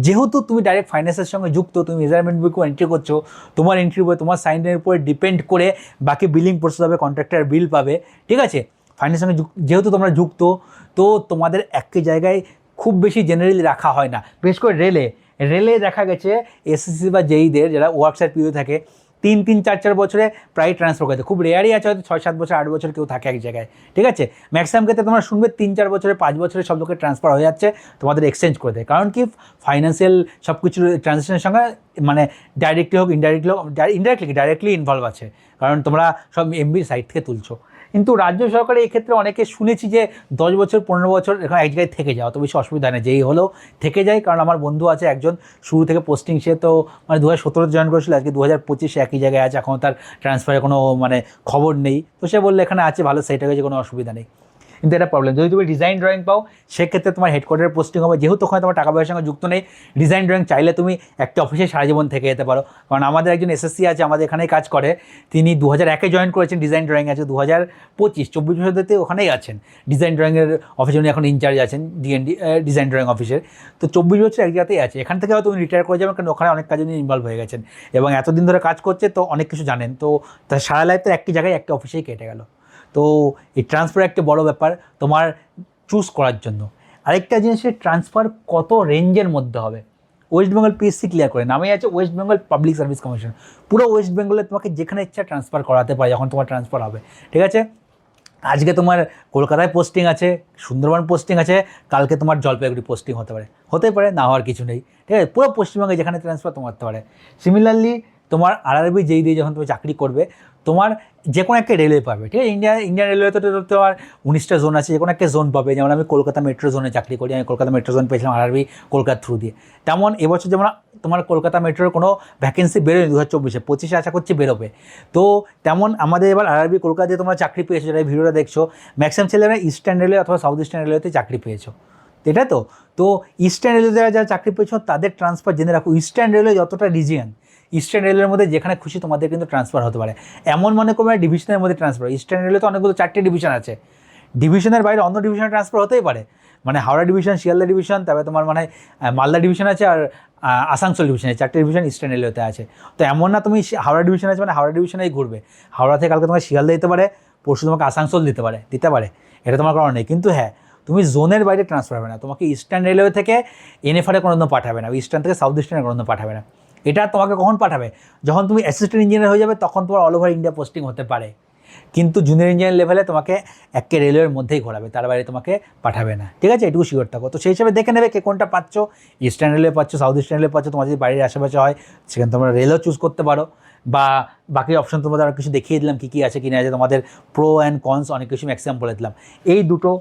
যেহেতু তুমি ডাইরেক্ট ফাইন্যান্সের সঙ্গে যুক্ত, তুমি মেজারমেন্ট বুকও এন্ট্রি করছো, তোমার এন্ট্রি উপরে তোমার সাইনের উপরে ডিপেন্ড করে বাকি বিলিং প্রসেস হবে, কন্ট্রাক্টর বিল পাবে, ঠিক আছে। ফাইন্যান্সের সঙ্গে যেহেতু তোমরা যুক্ত, তো তোমাদের একই জায়গায় খুব বেশি জেনারেলি রাখা হয় না। বিশেষ করে রেলে দেখা গেছে এসএসসি বা জেইদের যারা ওয়ার্কস আর পিও থাকে 3-3, 4-4 বছরে প্রায় ট্রান্সফার করতে, খুব রেয়ারই আছে হয়তো 6-7 বছর 8 বছর কেউ থাকে এক জায়গায়, ঠিক আছে। ম্যাক্সিমাম ক্ষেত্রে তোমরা শুনবে 3-4 বছরে 5 বছরে সব লোকের ট্রান্সফার হয়ে যাচ্ছে, তোমাদের এক্সচেঞ্জ করে দেয়। কারণ কি, ফাইন্যান্সিয়াল সব কিছুর ট্রানজ্যাকশনের সঙ্গে মানে ডাইরেক্টলি হোক ইনডাইরেক্টলি ইনভলভ আছে, কারণ তোমরা সব এমবির সাইট থেকে তুলছো। কিন্তু রাজ্য সরকারে এই ক্ষেত্রে অনেকে শুনেছি যে 10 বছর 15 বছর এখানে এক জায়গায় থেকে যাওয়া, তো বেশি অসুবিধা নেই, যেই হলেও থেকে যায়। কারণ আমার বন্ধু আছে একজন শুরু থেকে পোস্টিং, সে তো মানে 2017 জয়েন করেছিল, আজকে 2025 একই জায়গায় আছে, এখন তার ট্রান্সফারের কোনো মানে খবর নেই। তো সে বললে এখানে আছে, ভালো সেট হয়ে গেছে, কোনো অসুবিধা নেই। কিন্তু এটা প্রবলেম, যদি তুমি ডিজাইন ড্রয়িং পাও সেক্ষেত্রে তোমার হেডকোয়ার্টারে পোস্টিং হবে, যেহেতু ওখানে তোমার টাকা পয়সার সঙ্গে যুক্ত নেই। ডিজাইন ড্রয়িং চাইলে তুমি একটা অফিসে সারা জীবন থেকে যেতে পারো। কারণ আমাদের একজন এসএসসি আছে, আমাদের এখানেই কাজ করে, তিনি 2001-এ জয়েন করেছেন, ডিজাইন ড্রয়িং আছে 2025-24 বছরতে ওখানেই আছেন, ডিজাইন ড্রয়িংয়ের অফিসে উনি এখন ইনচার্জ আছেন, ডিজাইন ড্রয়িং অফিসের। তো 24 বছর এক জায়গাতেই আছে, এখান থেকে হয়তো উনি রিটায়ার করে যাবেন, কারণ ওখানে অনেক কাজে উনি ইনভলভ হয়ে গেছেন এবং এতদিন ধরে কাজ করছে, তো অনেক কিছু জানেন। তো তার সারা লাইফ তো একটি জায়গায় একটা অফিসেই কেটে গেল। তো এই ট্রান্সফার একটা বড় ব্যাপার তোমার চুজ করার জন্য। আরেকটা জিনিসের ট্রান্সফার কত রেঞ্জের মধ্যে হবে, ওয়েস্ট বেঙ্গল পিএসসি ক্লিয়ার করে, নামে আছে West Bengal public service commission. পুরো ওয়েস্ট বেঙ্গলে তোমাকে যেখানে ইচ্ছা ট্রান্সফার করাতে পারে যখন তোমার ট্রান্সফার হবে, ঠিক আছে। আজকে তোমার কলকাতায় পোস্টিং আছে, সুন্দরবন পোস্টিং আছে, কালকে তোমার জলপাইগুড়ি পোস্টিং হতে পারে, না হওয়ার কিছু নেই, ঠিক আছে। পুরো পশ্চিমবঙ্গে যেখানে ট্রান্সফার তোমার হতে পারে। সিমিলারলি তোমার আরআরবি যেই দিয়ে যখন তুমি চাকরি করবে, তোমার যে কোনো একটা রেলওয়ে পাবে, ঠিক আছে। ইন্ডিয়ান রেলওয়েতে তো তোমার 19টা জোন আছে, যে কোনো একটা জোন পাবে। যেমন আমি কলকাতা মেট্রো জোনে চাকরি করি, আমি কলকাতা মেট্রো জোন পেয়েছিলাম আরআরবি কলকাতা থ্রু দিয়ে। তেমন এবছর যেমন তোমার কলকাতা মেট্রোর কোনো ভ্যাকেন্সি বেরোয়নি 2024-এ, 25-এ আশা করছি বেরোবে। তো তেমন আমাদের এবার আরআরবি কলকাতা দিয়ে তোমরা চাকরি পেয়েছো, যারা এই ভিডিওটা দেখছো, ম্যাক্সিমাম ছেলেরা ইস্টার্ন রেলওয়ে অথবা সাউথ ইস্টার্ন রেলওয়েতে চাকরি পেয়েছো, এটা তো ইস্টার্ন রেলওয়ে যারা চাকরি পেয়েছো তাদের ট্রান্সফার জেনে রাখো। ইস্টার্ন রেলওয়ে যতটা রিজিয়ন, ইস্টার্ন রেলের মধ্যে যেখানে খুশি তোমাদের কিন্তু ট্রান্সফার হতে পারে। এমন মনে করবে ডিভিশনের মধ্যে ট্রান্সফার, ইস্টার্ন রেলে তো অনেকগুলো 4টে ডিভিশন আছে, ডিভিশনের বাইরে অন্য ডিভিশনে ট্রান্সফার হতেই পারে। মানে হাওড়া ডিভিশন, শিয়ালদা ডিভিশন, তারপরে তোমার মানে মালদা ডিভিশন আছে, আর আসানসোল ডিভিশন আছে, 4টে ডিভিশন ইস্টার্ন রেলওয়েতে আছে। তো এমন না তুমি হাওড়া ডিভিশন আছে মানে হাওড়া ডিভিশনেই ঘুরবে, হাওড়া থেকে কালকে তোমার শিয়ালদা দিতে পারে, পরশু তোমাকে আসানসোল দিতে পারে, এটা তোমার কারণ নেই। কিন্তু হ্যাঁ, তুমি জোনের বাইরে ট্রান্সফার হবে না, তোমাকে ইস্টার্ন রেলওয়ে থেকে এনএফআরে কোনোদিনও পাঠাবে না, ইস্টার্ন থেকে সাউথ ইস্টার্নে কোনোদিনও পাঠাবে না। এটা তোমাকে কখন পাঠাবে? যখন তুমি অ্যাসিস্ট্যান্ট ইঞ্জিনিয়ার হয়ে যাবে, তখন তোমার অল ওভার ইন্ডিয়া পোস্টিং হতে পারে, কিন্তু জুনিয়র ইঞ্জিনিয়ার লেভেলে তোমাকে একে রেলওয়ের মধ্যেই ঘোরাবে, তার বাইরে তোমাকে পাঠাবে না, ঠিক আছে? এটুকু শিওর থাকো। তো সেই হিসাবে দেখে নেবে কে কোনটা পাচ্ছ, ইস্টার্ন রেলওয়ে পাচ্ছ, সাউথ ইস্টার্ন রেলওয়ে পাচ্ছ, তোমার যদি বাড়ির আশেপাশে হয় সেখানে তোমরা রেলও চুজ করতে পারো, বা বাকি অপশন তোমাদের আর কিছু দেখিয়ে দিলাম কী কী আছে কি না আছে, তোমাদের প্রো অ্যান্ড কনস অনেক কিছু ম্যাক্সিমাম বলে দিলাম। এই দুটো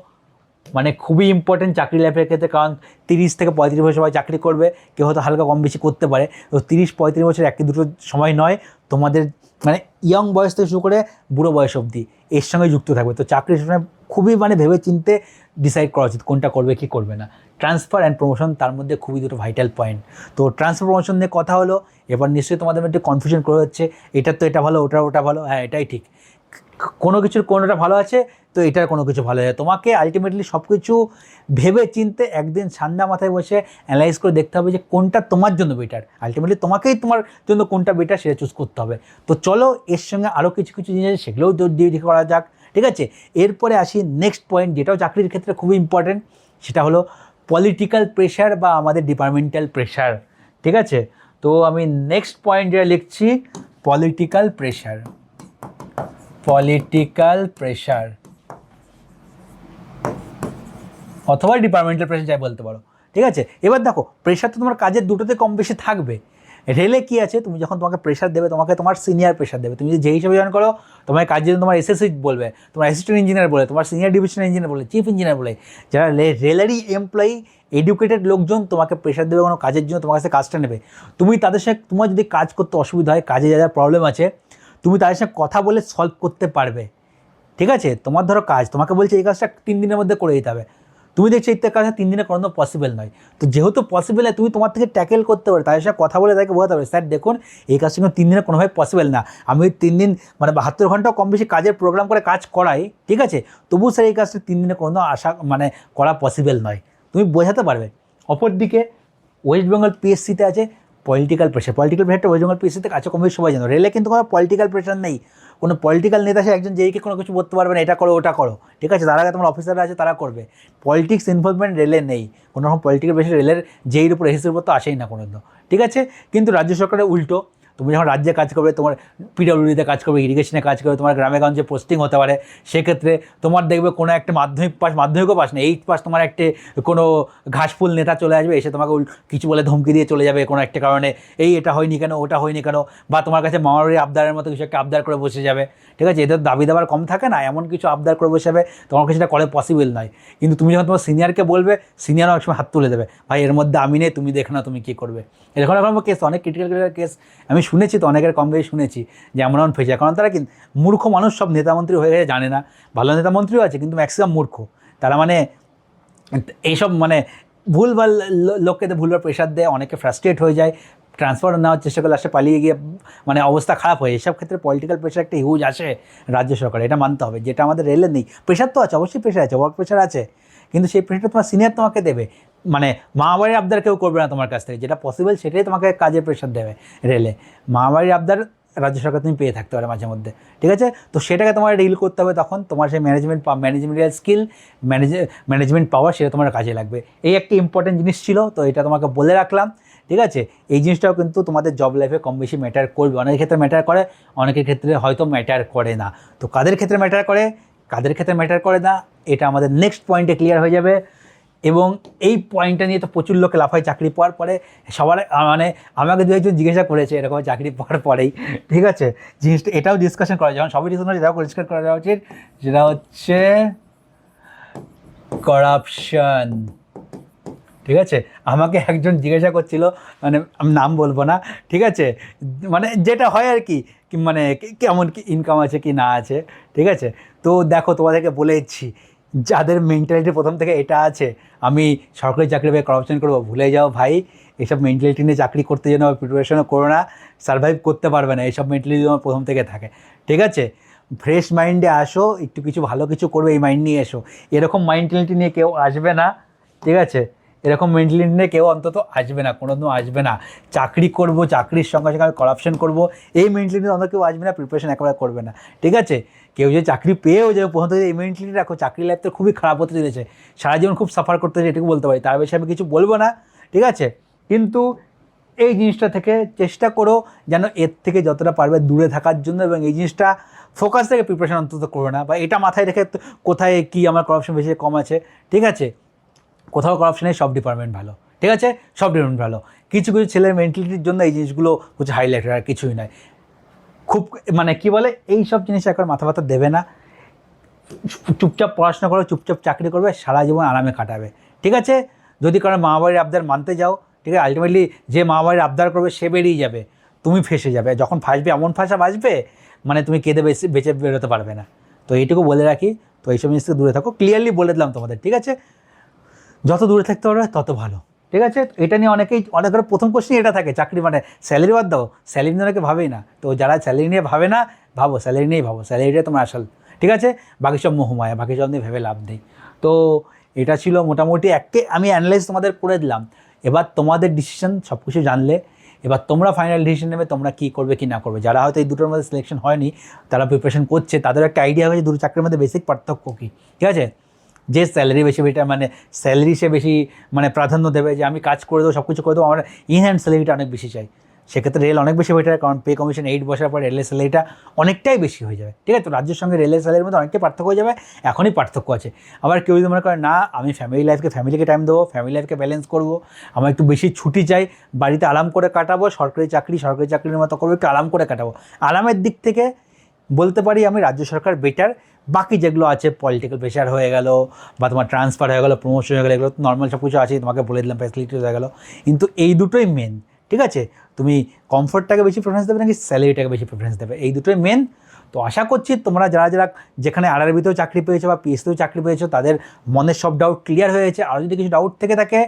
মানে খুবই ইম্পর্টেন্ট চাকরি লাইফের ক্ষেত্রে, কারণ 30 থেকে 35 বছর সবাই চাকরি করবে, কেউ হয়তো হালকা কম বেশি করতে পারে। তো 30-35 বছর একটি দুটো সময় নয়, তোমাদের মানে ইয়ং বয়স থেকে শুরু করে বুড়ো বয়স অবধি এর সঙ্গে যুক্ত থাকবে। তো চাকরির সময় খুবই মানে ভেবে চিনতে ডিসাইড করা উচিত কোনটা করবে কি করবে না। ট্রান্সফার অ্যান্ড প্রমোশন তার মধ্যে খুবই দুটো ভাইটাল পয়েন্ট। তো ট্রান্সফার প্রমোশন নিয়ে কথা হলো, এবার নিশ্চয়ই তোমাদের মধ্যে কনফিউশন করে হচ্ছে, এটার তো এটা ভালো, ওটা ভালো। হ্যাঁ, এটাই ঠিক, কোনো কিছুর কোনোটা ভালো আছে তো এটার কোনো কিছু ভালো আছে। তোমাকে আলটিমেটলি সব কিছু ভেবে চিনতে একদিন ঠান্ডা মাথায় বসে অ্যানালাইজ করে দেখতে হবে যে কোনটা তোমার জন্য বেটার। আলটিমেটলি তোমাকেই তোমার জন্য কোনটা বেটার সেটা চুজ করতে হবে। তো চলো এর সঙ্গে আরও কিছু কিছু জিনিস আছে সেগুলোও দিয়ে করা যাক, ঠিক আছে? এরপরে আসি নেক্সট পয়েন্ট, যেটাও চাকরির ক্ষেত্রে খুবই ইম্পর্টেন্ট, সেটা হলো পলিটিক্যাল প্রেশার বা আমাদের ডিপার্টমেন্টাল প্রেশার, ঠিক আছে? তো আমি নেক্সট পয়েন্ট যেটা লিখছি, পলিটিক্যাল প্রেশার অথবা ডিপার্টমেন্টাল প্রেশার যাই বলতে পারো, ঠিক আছে? এবার দেখো, প্রেশার তো তোমার কাজের দুটোতে কম বেশি থাকবে। রেলে কী আছে, তুমি যখন তোমাকে প্রেশার দেবে, তোমাকে তোমার সিনিয়র প্রেশার দেবে। তুমি যে হিসাবে জয়েন করো, তোমার কাজের জন্য তোমার এসএসসি বলবে, তোমার অ্যাসিস্ট্যান্ট ইঞ্জিনিয়ার বলে, তোমার সিনিয়র ডিভিশনাল ইঞ্জিনিয়ার বলে, চিফ ইঞ্জিনিয়ার বলে, যারা রেলেরই এমপ্লয়ি এডুকেটেড লোকজন তোমাকে প্রেশার দেবে কোনো কাজের জন্য, তোমার কাছে কাজটা নেবে। তুমি তাদের সাথে, তোমার যদি কাজ করতে অসুবিধা হয়, কাজে যা যা প্রবলেম আছে, তুমি তাদের সাথে কথা বলে সলভ করতে পারবে, ঠিক আছে? তোমার ধরো কাজ, তোমাকে বলছে এই কাজটা 3 দিনের মধ্যে করে দিতে হবে, তুমি দেখছো এই কাজটা 3 দিনে করানো পসিবল নয়। তো যেহেতু পসিবল হয়, তুমি তোমার থেকে ট্যাকেল করতে পারো, তাদের সাথে কথা বলে তাকে বোঝাতে পারবে, স্যার দেখুন এই কাজটা কিন্তু 3 দিনে কোনোভাবে পসিবল না, আমি 3 দিন মানে 72 ঘন্টাও কম বেশি কাজের প্রোগ্রাম করে কাজ করাই, ঠিক আছে? তবু স্যার এই কাজটা 3 দিনে কোনো মানে করা পসিবল নয়, তুমি বোঝাতে পারবে। অপরদিকে ওয়েস্ট বেঙ্গল পিএসসিতে আছে পলিটিক্যাল প্রেশারটা ওয়েস্ট বেঙ্গল পিএসসিতে আছে, কম বেশি সবাই জানো। রেলে কিন্তু কোনো পলিটিক্যাল প্রেশার নেই, কোনো পলিটিক্যাল নেতা সে একজন যেইকে কোনো কিছু বলতে পারবে না, এটা করো ওটা করো, ঠিক আছে? তার আগে তোমার অফিসাররা আছে, তারা করবে। পলিটিক্স ইনভলভমেন্ট রেলে নেই, কোনো রকম পলিটিক্যাল প্রেশার রেলের যেইর উপর এসির উপর তো আসেই না কোনো দিন, ঠিক আছে? কিন্তু রাজ্য সরকারের উল্টো, তুমি যখন রাজ্যে কাজ করবে, তোমার পিডব্লিউডিতে কাজ করবে, ইরিগেশনে কাজ করবে, তোমার গ্রামে গঞ্জে পোস্টিং হতে পারে, সেক্ষেত্রে তোমার দেখবে কোনো একটা মাধ্যমিকও পাস না, 8 পাস, তোমার একটা কোনো ঘাসফুল নেতা চলে আসবে, এসে তোমাকে কিছু বলে ধমকি দিয়ে চলে যাবে কোনো একটা কারণে, এটা হয়নি কেন, ওটা হয়নি কেন, বা তোমার কাছে মামাবাড়ির আবদারের মতো কিছু একটা আবদার করে বসে যাবে, ঠিক আছে? এদের দাবি দাবার কম থাকে না, এমন কিছু আবদার করে বসে যাবে, তোমার কাছে সেটা করে পসিবল নয়। কিন্তু তুমি যখন তোমার সিনিয়রকে বলবে, সিনিয়র অনেক সময় হাত তুলে দেবে, ভাই এর মধ্যে আমি নেই, তুমি দেখো না তুমি কী করবে। এরকম কেস, অনেক ক্রিটিক্যাল কেস আমি শুনেছি, তো অনেকের কম বেশি শুনেছি যে এমন ফেসে, কারণ তারা কিন্তু মূর্খ মানুষ, সব নেতামন্ত্রী হয়ে গেছে, জানে না। ভালো নেতামন্ত্রীও আছে কিন্তু ম্যাক্সিমাম মূর্খ, তারা মানে এইসব মানে ভুলভাল লোককে ভুলভাল প্রেশার দেয়, অনেকে ফ্রাস্ট্রেট হয়ে যায়, ট্রান্সফার নেওয়ার চেষ্টা করে লাস্টে পালিয়ে গিয়ে মানে অবস্থা খারাপ হয়। এসব ক্ষেত্রে পলিটিক্যাল প্রেশার একটা হিউজ আসে রাজ্য সরকারে, এটা মানতে হবে, যেটা আমাদের রেলে নেই। প্রেশার তো আছে, অবশ্যই প্রেশার আছে, ওয়ার্ক প্রেশার আছে, কিন্তু সেই প্রেশারটা তোমার সিনিয়র তোমাকে দেবে, মানে মামাবাড়ির আবদার কেউ করবে না তোমার কাছ থেকে, যেটা পসিবল সেটাই তোমাকে কাজের প্রেশার দেবে রেলে। মামাবাড়ির আবদার রাজ্য সরকার তুমি পেয়ে থাকতে পারে মাঝে মধ্যে, ঠিক আছে? তো সেটাকে তোমার ডিল করতে হবে, তখন তোমার সেই ম্যানেজমেন্টাল স্কিল, ম্যানেজমেন্ট পাওয়ার, সেটা তোমার কাজে লাগবে। এই একটি ইম্পর্টেন্ট জিনিস ছিল, তো এটা তোমাকে বলে রাখলাম, ঠিক আছে? এই জিনিসটাও কিন্তু তোমাদের জব লাইফে কম বেশি ম্যাটার করবে, অনেকের ক্ষেত্রে ম্যাটার করে, অনেকের ক্ষেত্রে হয়তো ম্যাটার করে না। তো কাদের ক্ষেত্রে ম্যাটার করে, কাদের ক্ষেত্রে ম্যাটার করে না, এটা আমাদের নেক্সট পয়েন্টে ক্লিয়ার হয়ে যাবে। এবং এই পয়েন্টটা নিয়ে তো প্রচুর লোকে লাফায় চাকরি পাওয়ার পরে, সবার মানে আমাকে দু একজন জিজ্ঞাসা করেছে এরকম চাকরি পাওয়ার পরেই, ঠিক আছে? জিনিসটা এটাও ডিসকাশন করা, যখন সবই ডিসকাশন এটাও পরিষ্কার করা যাওয়া উচিত, যেটা হচ্ছে করাপশন, ঠিক আছে? আমাকে একজন জিজ্ঞাসা করছিল, মানে আমি নাম বলবো না, ঠিক আছে? মানে যেটা হয় আর কি, মানে কেমন কি ইনকাম আছে কি না আছে, ঠিক আছে? তো দেখো, তোমাদেরকে বলে দিচ্ছি, যাদের মেন্টালিটি প্রথম থেকে এটা আছে আমি সরকারি চাকরি পেয়ে করাপশন করবো, ভুলে যাও ভাই। এইসব মেন্টালিটি নিয়ে চাকরি করতে যেন প্রিপারেশনও করো না, সার্ভাইভ করতে পারবে না এইসব মেন্টালিটি তোমার প্রথম থেকে থাকে, ঠিক আছে? ফ্রেশ মাইন্ডে আসো, একটু কিছু ভালো কিছু করবে এই মাইন্ড নিয়ে এসো, এরকম মেন্টালিটি নিয়ে কেউ আসবে না, ঠিক আছে? এরকম মেন্টালিটি নিয়ে কেউ অন্তত আসবে না, কোনোদিনও আসবে না। চাকরি করব, চাকরির সঙ্গে সঙ্গে আমি করাপশন করব, এই মেন্টালিটি অন্তত কেউ আসবে না, প্রিপারেশন একেবারে করবে না। ঠিক আছে? কেউ যদি চাকরি পেয়েও যাবে, প্রথমত এই মেন্টালিটি রাখো, চাকরি লাইফ তো খুবই খারাপ হতে চলেছে, সারা জীবন খুব সাফার করতে হচ্ছে, এটুকু বলতে পারি, তার বেশি আমি কিছু বলবো না। ঠিক আছে? কিন্তু এই জিনিসটা থেকে চেষ্টা করো যেন এর থেকে যতটা পারবে দূরে থাকার জন্য, এবং এই জিনিসটা ফোকাস থেকে প্রিপারেশন অন্তত করো না, বা এটা মাথায় রেখে কোথায় কী আমার করাপশন বেশি কম আছে। ঠিক আছে? কোথাও করাপশন নেই, সব ডিপার্টমেন্ট ভালো। ঠিক আছে? সব ডিপার্টমেন্ট ভালো। কিছু কিছু ছেলের মেন্টালিটির জন্য এই জিনিসগুলো হচ্ছে হাইলাইট, আর কিছুই নয়। খুব মানে কি বলে, এই সব জিনিস একবার মাথা ব্যথা দেবে না, চুপচাপ পড়াশোনা করো, চুপচাপ চাকরি করবে, সারা জীবন আরামে কাটাবে। ঠিক আছে? যদি কারো মা বাড়ির আবদার মানতে যাও, ঠিক আছে, আলটিমেটলি যে মা বাড়ির আবদার করবে সে বেরিয়ে যাবে, তুমি ফেসে যাবে। যখন ফাঁসবে এমন ফাঁসা বাঁচবে, মানে তুমি কেঁদে বেঁচে বেরোতে পারবে না। তো এইটুকু বলে রাখি, তো এইসব জিনিস থেকে দূরে থাকো, ক্লিয়ারলি বলে দিলাম তোমাদের। ঠিক আছে? যত দূরে থাকতে পারবে তত ভালো। ঠিক আছে? এটা নিয়ে অনেকের প্রথম কোশ্চেন এটা থাকে, চাকরি মানে স্যালারি বাদ দাও, স্যালারি নিয়ে অনেকে ভাবেই না। তো যারা স্যালারি নিয়ে ভাবে না, ভাবো স্যালারি নিয়েই ভাবো, স্যালারিটা তোমার আসল। ঠিক আছে? বাকি সব মোহমায়া, বাকি সব নিয়ে ভেবে লাভ নেই। তো এটা ছিল মোটামুটি আমি অ্যানালাইজ তোমাদের করে দিলাম। এবার তোমাদের ডিসিশন, সব কিছু জানলে এবার তোমরা ফাইনাল ডিসিশন নেবে তোমরা কী করবে কি না করবে। যারা হয়তো এই দুটোর মধ্যে সিলেকশন হয়নি, তারা প্রিপারেশন করছে, তাদের একটা আইডিয়া হয়েছে দুটো চাকরির মধ্যে বেসিক পার্থক্য কী। ঠিক আছে? যে স্যালারি বেশি, মানে স্যালারি সে বেশি মানে প্রাধান্য দেবে, যে আমি কাজ করে দেবো, সব কিছু করে দেবো, আমার ইন হ্যান্ড স্যালারিটা অনেক বেশি চাই। সেক্ষেত্রে রেল অনেক বেশি বেটার, কারণ পে কমিশন 8 বছর পর রেলের স্যালারিটা অনেকটাই বেশি হয়ে যাবে। ঠিক আছে? তো রাজ্যের সঙ্গে রেলের স্যালারির মধ্যে অনেকটাই পার্থক্য হয়ে যাবে, এখনই পার্থক্য আছে। আবার কেউ যদি মনে করে না আমি ফ্যামিলিকে টাইম দেবো, ফ্যামিলি লাইফকে ব্যালেন্স করবো, আমার একটু বেশি ছুটি চাই, বাড়িতে আরাম করে কাটাবো, সরকারি চাকরির মতো করবো, একটু আরাম করে কাটাবো, আরামের দিক থেকে বলতে পারি আমি রাজ্য সরকার বেটার। বাকি যেগুলো আছে পলিটিক্যাল প্রেশার হয়ে গেল, বা তোমার ট্রান্সফার হয়ে গেলো, প্রমোশন হয়ে গেলো, এগুলো নর্মাল সব কিছু আছে, তোমাকে বলে দিলাম, ফ্যাসিলিটিস হয়ে গেলো। কিন্তু এই দুটোই মেন। ঠিক আছে? তুমি কমফোর্টটাকে বেশি প্রেফারেন্স দেবে নাকি স্যালারিটাকে বেশি প্রেফারেন্স দেবে, এই দুটোই মেন। তো আশা করছি তোমরা যারা যেখানে আরআরবিতেও চাকরি পেয়েছো বা পিএসসিতেও চাকরি পেয়েছো, তাদের মনের সব ডাউট ক্লিয়ার হয়ে গেছে। আর যদি কিছু ডাউট থেকে থাকে,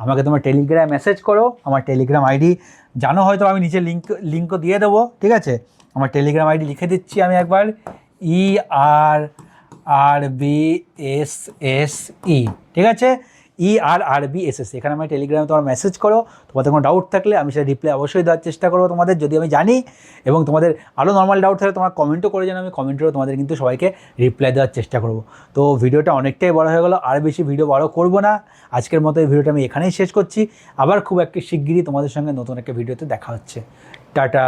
আমাকে তোমার টেলিগ্রামে মেসেজ করো, আমার টেলিগ্রাম আইডি জানো হয়তো, আমি নিচে লিঙ্কও দিয়ে দেবো। ঠিক আছে? আমার টেলিগ্রাম আইডি লিখে দিচ্ছি আমি একবার, ERRBSSE। ঠিক আছে? ERRBSSE, এখানে আমার টেলিগ্রামে তোমার মেসেজ করো, তোমাদের কোনো ডাউট থাকলে আমি সেটা রিপ্লাই অবশ্যই দেওয়ার চেষ্টা করবো তোমাদের, যদি আমি জানি। এবং তোমাদের আরও নর্মাল ডাউট থাকলে তোমরা কমেন্টও করে জানো, আমি কমেন্টেও তোমাদের কিন্তু সবাইকে রিপ্লাই দেওয়ার চেষ্টা করবো। তো ভিডিওটা অনেকটাই বড় হয়ে গেলো, আর বেশি ভিডিও বড় করবো না। আজকের মতো এই ভিডিওটা আমি এখানেই শেষ করছি। আবার খুব শিগগিরই তোমাদের সঙ্গে নতুন একটা ভিডিওতে দেখা হচ্ছে। টাটা।